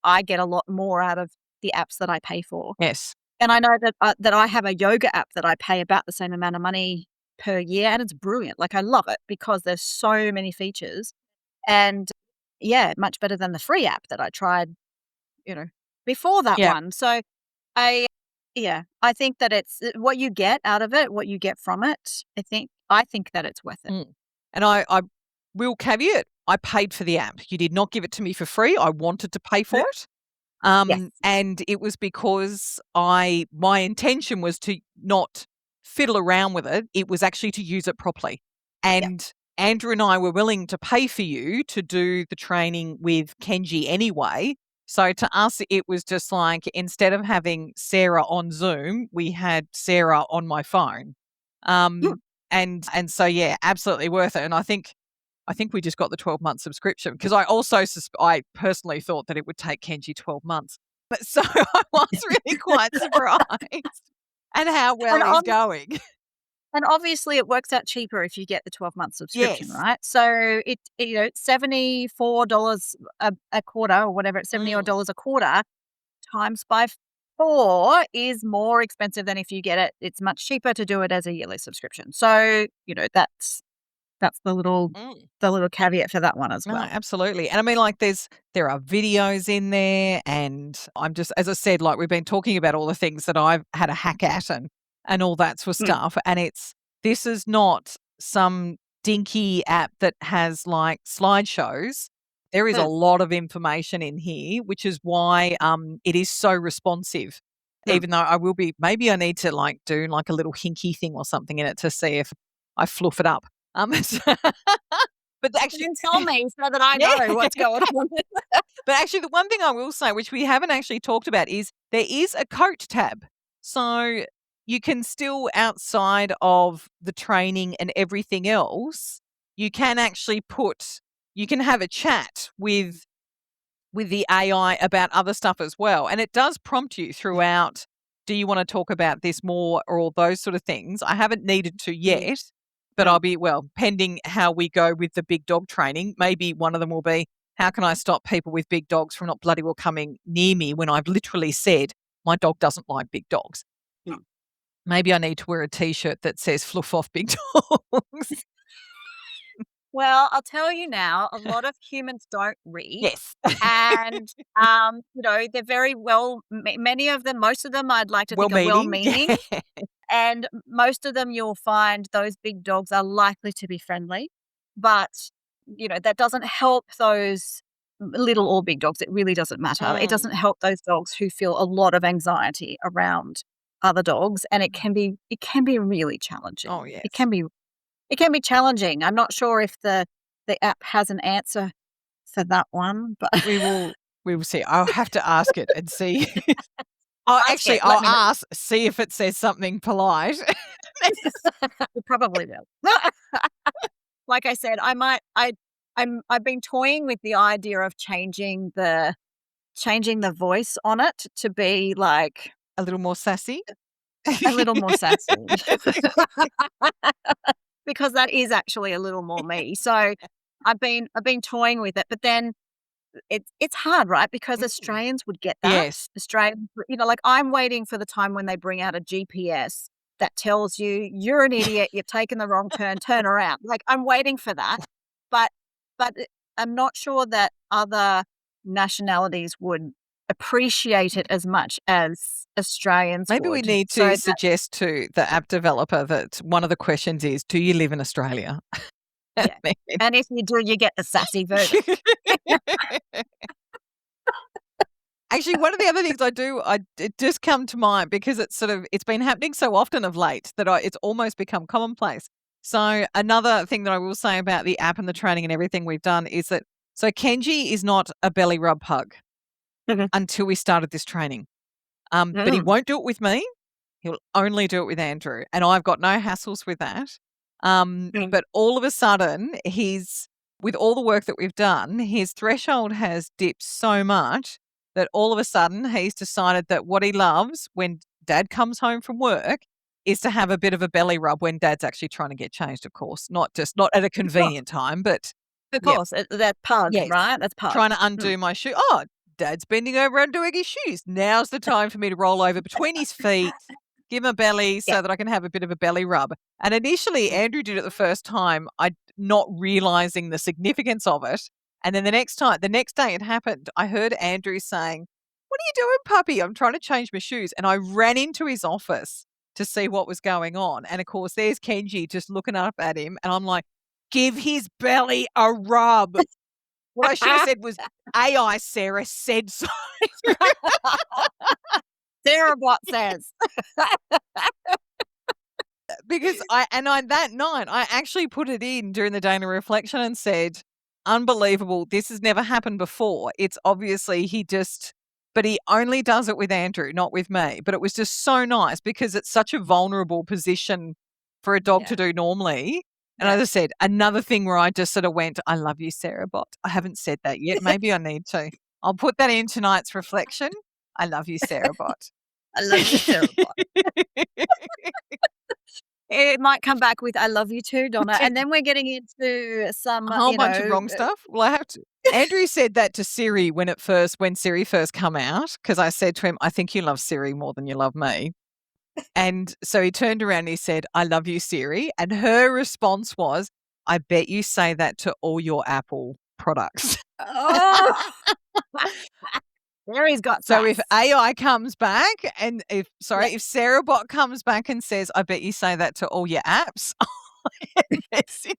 I get a lot more out of the apps that I pay for. Yes. And I know that I have a yoga app that I pay about the same amount of money per year, and it's brilliant. Like, I love it because there's so many features, and yeah, much better than the free app that I tried, before that Yeah. one. So I I think that it's what you get out of it, what you get from it. I think that it's worth it. Mm. And I will caveat, I paid for the app. You did not give it to me for free. I wanted to pay for it. Yes. And it was because my intention was to not fiddle around with it. It was actually to use it properly. And Andrew and I were willing to pay for you to do the training with Kenji anyway. So to us, it was just like, instead of having Sarah on Zoom, we had Sarah on my phone. And so, yeah, absolutely worth it. And I think we just got the 12-month subscription because I personally thought that it would take Kenji 12 months. But so I was really quite surprised at how well he's going. And obviously it works out cheaper if you get the 12-month subscription, Yes. right? So $74 a quarter or whatever, $70 odd a quarter times by 4 is more expensive than if you get it. It's much cheaper to do it as a yearly subscription. So, that's the little caveat for that one as well. No, absolutely. And I mean, like, there are videos in there, and I'm just, as I said, like, we've been talking about all the things that I've had a hack at and all that sort of stuff. And this is not some dinky app that has like slideshows. There is a lot of information in here, which is why it is so responsive. Even though maybe I need to like do like a little hinky thing or something in it to see if I fluff it up. But actually, You can tell me so that I know what's going on. But actually, the one thing I will say, which we haven't actually talked about, is there is a coach tab. So you can still, outside of the training and everything else, you can actually you can have a chat with the AI about other stuff as well. And it does prompt you throughout, do you want to talk about this more, or all those sort of things? I haven't needed to yet. But I'll be, pending how we go with the big dog training, maybe one of them will be, how can I stop people with big dogs from not bloody well coming near me when I've literally said my dog doesn't like big dogs? Maybe I need to wear a T-shirt that says fluff off big dogs. Well, I'll tell you now, a lot of humans don't read. Yes. And, they're very many of them, most of them I'd like to think are well-meaning. Yeah. And most of them you'll find those big dogs are likely to be friendly. But, that doesn't help those little or big dogs. It really doesn't matter. It doesn't help those dogs who feel a lot of anxiety around other dogs. And it can be really challenging. Oh, yes. It can be challenging. I'm not sure if the app has an answer for that one, but we will see. I'll have to ask it and see. I'll see if it says something polite. It probably will. Like I said, I've been toying with the idea of changing the voice on it to be like a little more sassy. A little more sassy. Because that is actually a little more me. So I've been toying with it, but then it's hard, right? Because Australians would get that. Yes. Australians, like, I'm waiting for the time when they bring out a GPS that tells you you're an idiot, you've taken the wrong turn around. Like, I'm waiting for that. But I'm not sure that other nationalities would appreciate it as much as Australians Maybe would. we need to suggest to the app developer that one of the questions is, do you live in Australia? Yeah. And if you do, you get the sassy version. Actually, one of the other things it just come to mind because it's been happening so often of late that it's almost become commonplace. So another thing that I will say about the app and the training and everything we've done is that So Kenji is not a belly rub pug until we started this training. But he won't do it with me. He'll only do it with Andrew. And I've got no hassles with that. But all of a sudden, with all the work that we've done, his threshold has dipped so much that all of a sudden he's decided that what he loves when Dad comes home from work is to have a bit of a belly rub when Dad's actually trying to get changed, of course. Not at a convenient time, but of course, that's pug, right? That's pug. Trying to undo my shoe. Oh, Dad's bending over undoing his shoes. Now's the time for me to roll over between his feet, give him a belly so that I can have a bit of a belly rub. And initially, Andrew did it the first time, not realizing the significance of it. And then the next day it happened, I heard Andrew saying, "What are you doing, puppy? I'm trying to change my shoes." And I ran into his office to see what was going on. And of course, there's Kenji just looking up at him. And I'm like, "Give his belly a rub." What I should have said was, AI Sarah said so. Sarah what says. Because that night, I actually put it in during the daily reflection and said, unbelievable, this has never happened before. It's obviously but he only does it with Andrew, not with me. But it was just so nice because it's such a vulnerable position for a dog to do normally. And as I said, another thing where I just sort of went, "I love you, Sarah Bot." I haven't said that yet. Maybe I need to. I'll put that in tonight's reflection. I love you, Sarah Bot. I love you, Sarah Bot. It might come back with "I love you too, Donna," and then we're getting into some a whole bunch of wrong stuff. Well, I have to. Andrew said that to Siri when Siri first come out, because I said to him, "I think you love Siri more than you love me." And so he turned around and he said, "I love you, Siri." And her response was, "I bet you say that to all your Apple products." Oh. Siri's got So if AI comes back and if Sarah Bot comes back and says, "I bet you say that to all your apps," because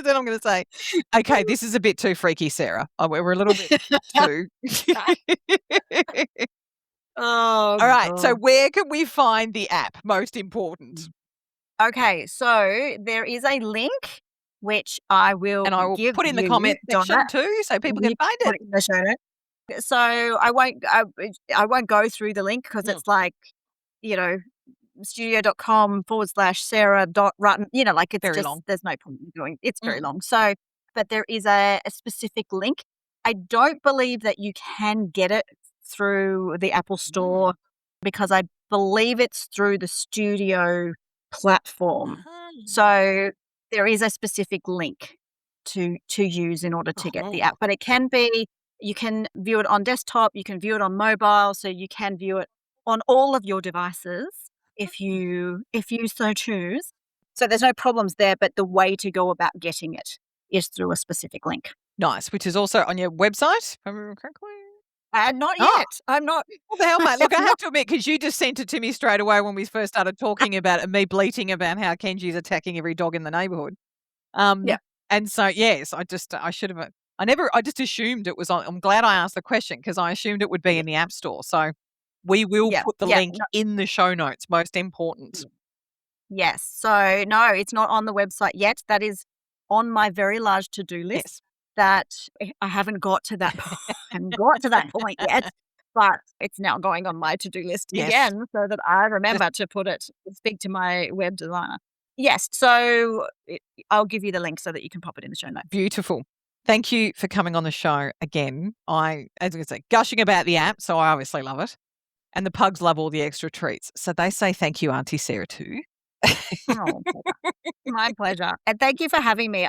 then I'm going to say, "Okay, this is a bit too freaky, Sarah. We're a little bit too." Oh, all right. God. So where can we find the app? Most important. Okay, so there is a link which I will put in the comment section too, so people can find it. Put it in the show notes. So I won't go through the link because it's like, studio.com/Sarah.Rutten, like it's very just long. There's no point in doing it's very long. So, but there is a specific link. I don't believe that you can get it through the Apple Store because I believe it's through the Studio platform. So there is a specific link to use in order to get the app. But it can be, you can view it on desktop, you can view it on mobile, so you can view it on all of your devices if you so choose. So there's no problems there, but the way to go about getting it is through a specific link. Nice, which is also on your website, if I remember correctly. Not yet. I'm not. What the hell, mate? Look, I have to admit, because you just sent it to me straight away when we first started talking about it, and me bleating about how Kenji's attacking every dog in the neighbourhood. And so, yes, I just assumed it was on. I'm glad I asked the question because I assumed it would be in the App Store. So we will put the link in the show notes, most important. Yes. So, no, it's not on the website yet. That is on my very large to-do list. That I haven't got to that point yet, but it's now going on my to-do list again so that I remember to speak to my web designer. Yes, so I'll give you the link so that you can pop it in the show notes. Beautiful. Thank you for coming on the show again. As I say, gushing about the app, so I obviously love it. And the pugs love all the extra treats. So they say thank you, Auntie Sarah, too. Oh, my pleasure. And thank you for having me.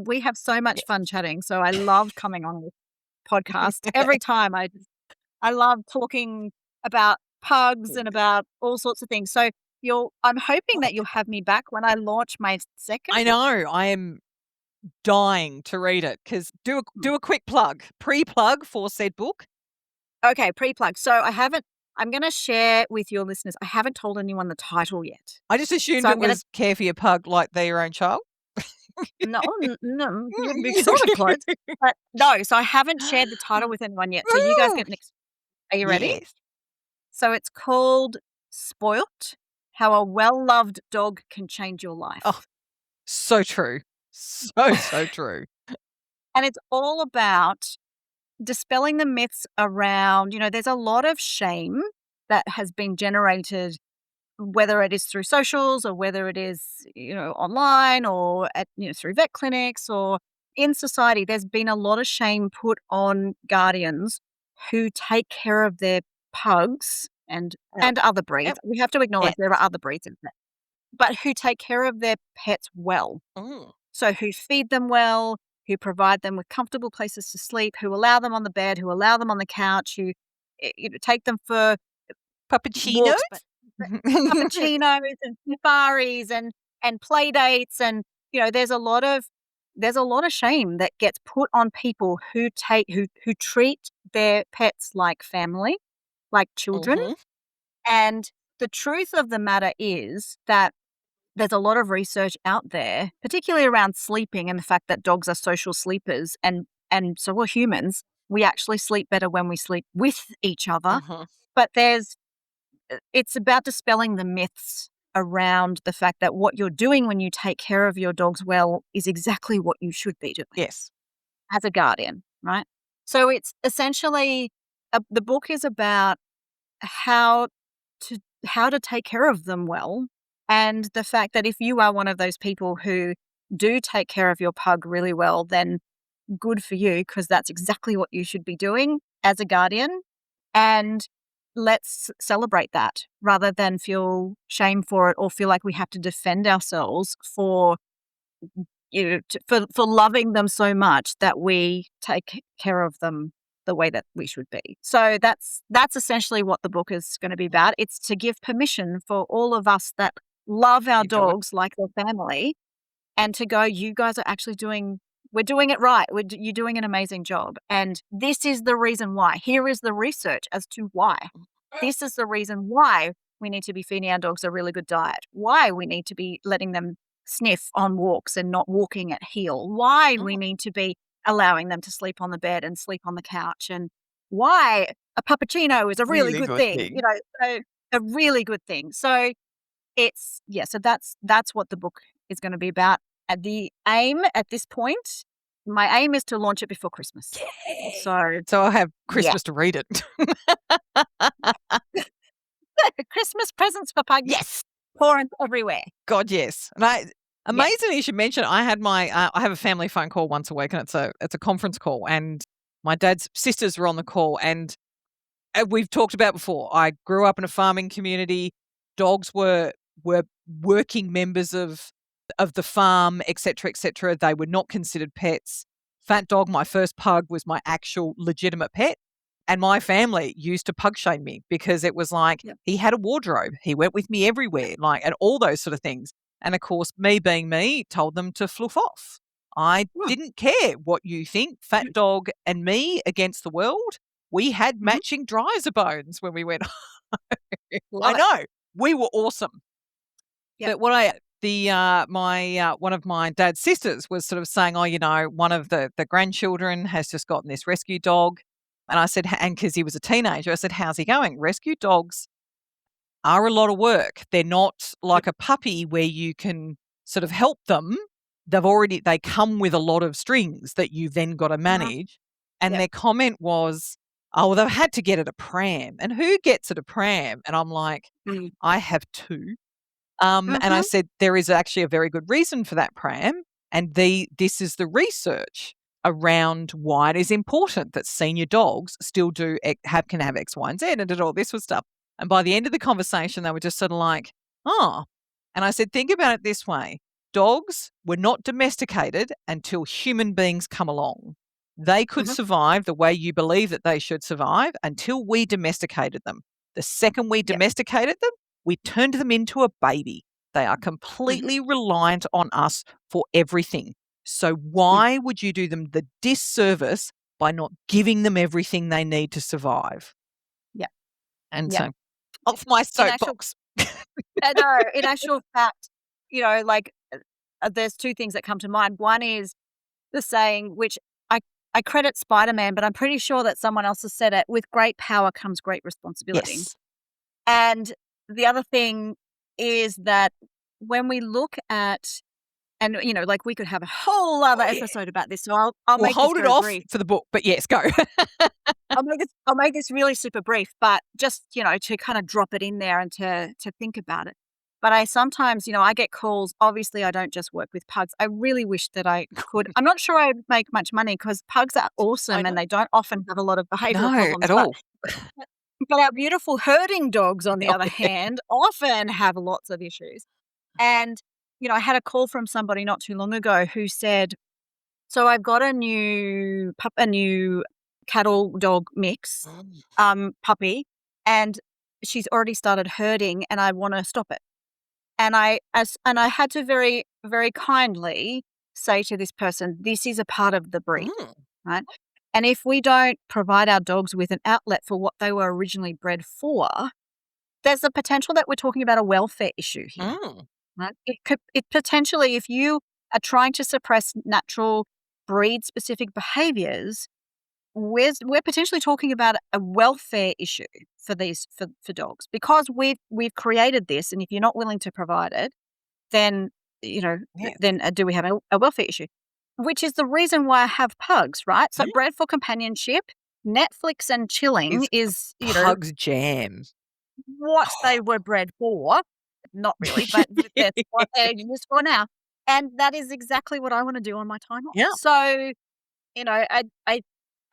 We have so much fun chatting. So I love coming on this podcast every time. I love talking about pugs and about all sorts of things. So I'm hoping that you'll have me back when I launch my second. I know. I am dying to read it because do a quick pre-plug for said book. Okay, pre-plug. So I'm going to share with your listeners. I haven't told anyone the title yet. I just assumed it was Care for Your Pug like they're your own child. No, you'd be sort of close. But no, so I haven't shared the title with anyone yet. So you guys get next. Are you ready? Yes. So it's called Spoilt, How a Well-Loved Dog Can Change Your Life. Oh, so true. So true. And it's all about dispelling the myths around, there's a lot of shame that has been generated, whether it is through socials or whether it is, online or through vet clinics or in society. There's been a lot of shame put on guardians who take care of their pugs and Yep. other breeds. Yep. We have to acknowledge Yes. there are other breeds in there, but who take care of their pets well. Mm. So who feed them well, who provide them with comfortable places to sleep, who allow them on the bed, who allow them on the couch, who take them for Puppuccinos? walks, but cappuccinos and safaris and play dates, and there's a lot of shame that gets put on people who treat their pets like family, like children. Mhm. And the truth of the matter is that there's a lot of research out there, particularly around sleeping and the fact that dogs are social sleepers, and so are humans. We actually sleep better when we sleep with each other. Mhm. But it's about dispelling the myths around the fact that what you're doing when you take care of your dogs well is exactly what you should be doing Yes. as a guardian, right? So it's essentially the book is about how to take care of them well, and the fact that if you are one of those people who do take care of your pug really well, then good for you, because that's exactly what you should be doing as a guardian. And let's celebrate that rather than feel shame for it or feel like we have to defend ourselves for for loving them so much that we take care of them the way that we should be. So that's essentially what the book is going to be about. It's to give permission for all of us that love our You do it. dogs like their family, and to go, you guys are actually we're doing it right. You're doing an amazing job. And this is the reason why. Here is the research as to why. This is the reason why we need to be feeding our dogs a really good diet, why we need to be letting them sniff on walks and not walking at heel, why we need to be allowing them to sleep on the bed and sleep on the couch, and why a puppuccino is a really Really good good thing, thing. so a really good thing. So so that's what the book is going to be about. At the aim at this point, my aim is to launch it before Christmas. So So I'll have yeah, Christmas to read it. Christmas presents for pugs. Yes. Pouring everywhere. God, yes. And amazingly, you should mention, I had I have a family phone call once a week, and it's a conference call, and my dad's sisters were on the call, and we've talked about before. I grew up in a farming community. Dogs were working members of the farm, etc., etc. They were not considered pets. Fat Dog, my first pug, was my actual legitimate pet. And my family used to pug shame me because it was like he had a wardrobe. He went with me everywhere, and all those sort of things. And of course, me being me, told them to fluff off. I didn't care what you think. Fat Dog and me against the world. We had matching dryers bones when we went. I know, we were awesome. But what one of my dad's sisters was sort of saying, one of the grandchildren has just gotten this rescue dog. And I said, and because he was a teenager, I said, how's he going? Rescue dogs are a lot of work. They're not like a puppy where you can sort of help them. They come with a lot of strings that you've then got to manage. And their comment was, oh, well, they've had to get it a pram. And who gets it a pram? And I'm like, I have two. And I said, there is actually a very good reason for that pram. And this is the research around why it is important that senior dogs still can have X, Y, and Z, and did all this sort of stuff. And by the end of the conversation, they were just sort of like, oh. And I said, think about it this way. Dogs were not domesticated until human beings come along. They could survive the way you believe that they should survive until we domesticated them. The second we domesticated them, we turned them into a baby. They are completely reliant on us for everything. So why would you do them the disservice by not giving them everything they need to survive? Yeah. And so off my soapbox. No, in actual fact, there's two things that come to mind. One is the saying, which I credit Spider-Man, but I'm pretty sure that someone else has said it, with great power comes great responsibility. Yes. And the other thing is that when we look at And, like we could have a whole other episode about this. So I'll We'll make hold this it very off brief. for the book, but yes, go. I'll make this really super brief, but just, to kind of drop it in there and to think about it. But I sometimes, I get calls. Obviously, I don't just work with pugs. I really wish that I could. I'm not sure I'd make much money because pugs are awesome and they don't often have a lot of behavioral No, problems. at all. But our beautiful herding dogs, on the Oh, other yeah. hand, often have lots of issues. And, I had a call from somebody not too long ago who said, so I've got a new cattle dog mix puppy, and she's already started herding and I want to stop it. And I had to very, very kindly say to this person, this is a part of the breed, right? And if we don't provide our dogs with an outlet for what they were originally bred for, there's the potential that we're talking about a welfare issue here. Right? It potentially, if you are trying to suppress natural breed-specific behaviors, we're potentially talking about a welfare issue for these for dogs because we've created this, and if you're not willing to provide it, then then do we have a welfare issue? Which is the reason why I have pugs, right? So bred for companionship, Netflix and chilling is Pugs jam. what they were bred for. Not really, but that's what they're used for now. And that is exactly what I want to do on my time off. Yeah. So,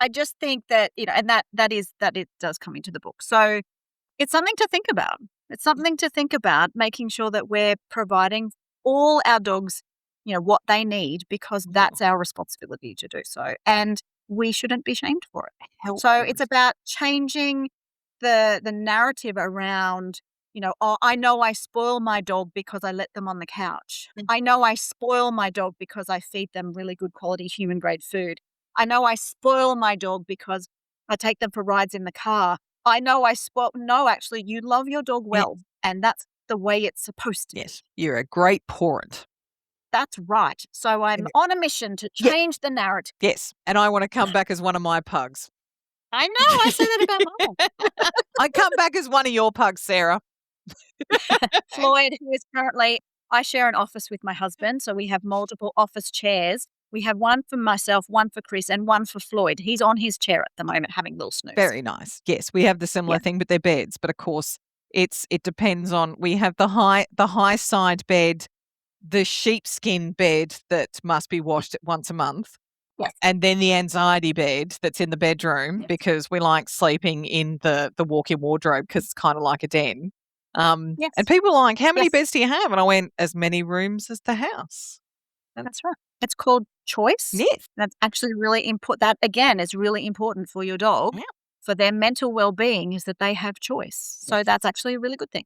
I just think that, and that it does come into the book. So it's something to think about. It's something to think about, making sure that we're providing all our dogs, what they need, because that's our responsibility to do so. And we shouldn't be shamed for it. So it's about changing the narrative around, I know I spoil my dog because I let them on the couch. I know I spoil my dog because I feed them really good quality human grade food. I know I spoil my dog because I take them for rides in the car. I know I spoil. No, actually, you love your dog well, and that's the way it's supposed to be. Yes, you're a great parent. That's right. So I'm on a mission to change the narrative. Yes, and I want to come back as one of my pugs. I know. I say that about mine. I come back as one of your pugs, Sarah. Floyd, who is currently, I share an office with my husband, so we have multiple office chairs. We have one for myself, one for Chris, and one for Floyd. He's on his chair at the moment having a little snooze. Very nice. Yes, we have the similar thing, but they're beds. But of course, it depends on. We have the high side bed, the sheepskin bed that must be washed once a month. Yes. And then the anxiety bed that's in the bedroom because we like sleeping in the walk-in wardrobe because it's kind of like a den. And people are like, how many beds do you have? And I went, as many rooms as the house. That's right. It's called choice. Yes. That's actually really important. That, again, is really important for your dog, for their mental well-being, is that they have choice. So that's actually a really good thing.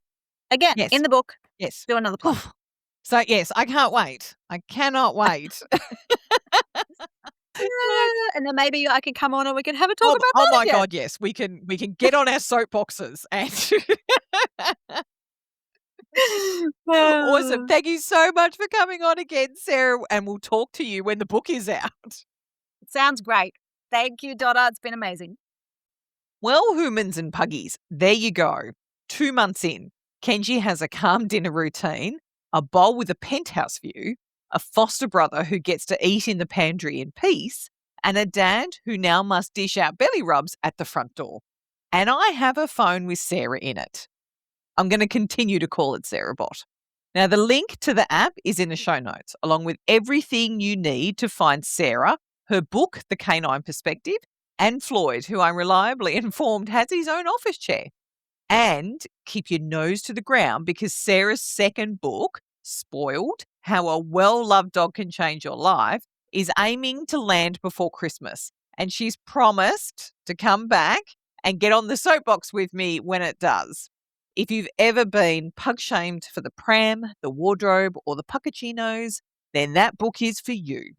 Again, in the book, do another plot. So, yes, I can't wait. I cannot wait. And then maybe I can come on and we can have a talk about that. Oh my God, yes. We can get on our soapboxes and awesome. Thank you so much for coming on again, Sarah, and we'll talk to you when the book is out. Sounds great. Thank you, Donna. It's been amazing. Well, humans and puggies, there you go. 2 months in, Kenji has a calm dinner routine, a bowl with a penthouse view, a foster brother who gets to eat in the pantry in peace, and a dad who now must dish out belly rubs at the front door. And I have a phone with Sarah in it. I'm going to continue to call it Sarah Bot. Now, the link to the app is in the show notes, along with everything you need to find Sarah, her book, The Canine Perspective, and Floyd, who I'm reliably informed has his own office chair. And keep your nose to the ground because Sarah's second book, Spoiled, How a Well-Loved Dog Can Change Your Life, is aiming to land before Christmas. And she's promised to come back and get on the soapbox with me when it does. If you've ever been pug-shamed for the pram, the wardrobe, or the puccachinos, then that book is for you.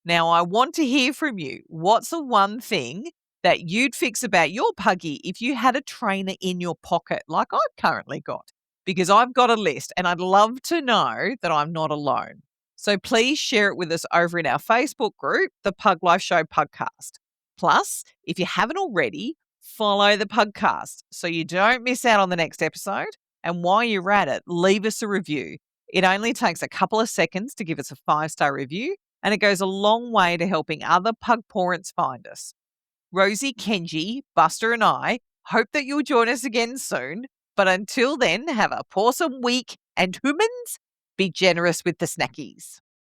Now, I want to hear from you. What's the one thing that you'd fix about your puggy if you had a trainer in your pocket like I've currently got? Because I've got a list and I'd love to know that I'm not alone. So please share it with us over in our Facebook group, the Pug Life Show Podcast. Plus, if you haven't already, follow the PUGCAST so you don't miss out on the next episode. And while you're at it, leave us a review. It only takes a couple of seconds to give us a 5-star review, and it goes a long way to helping other pug parents find us. Rosie, Kenji, Buster, and I hope that you'll join us again soon. But until then, have a pawsome week, and humans, be generous with the snackies.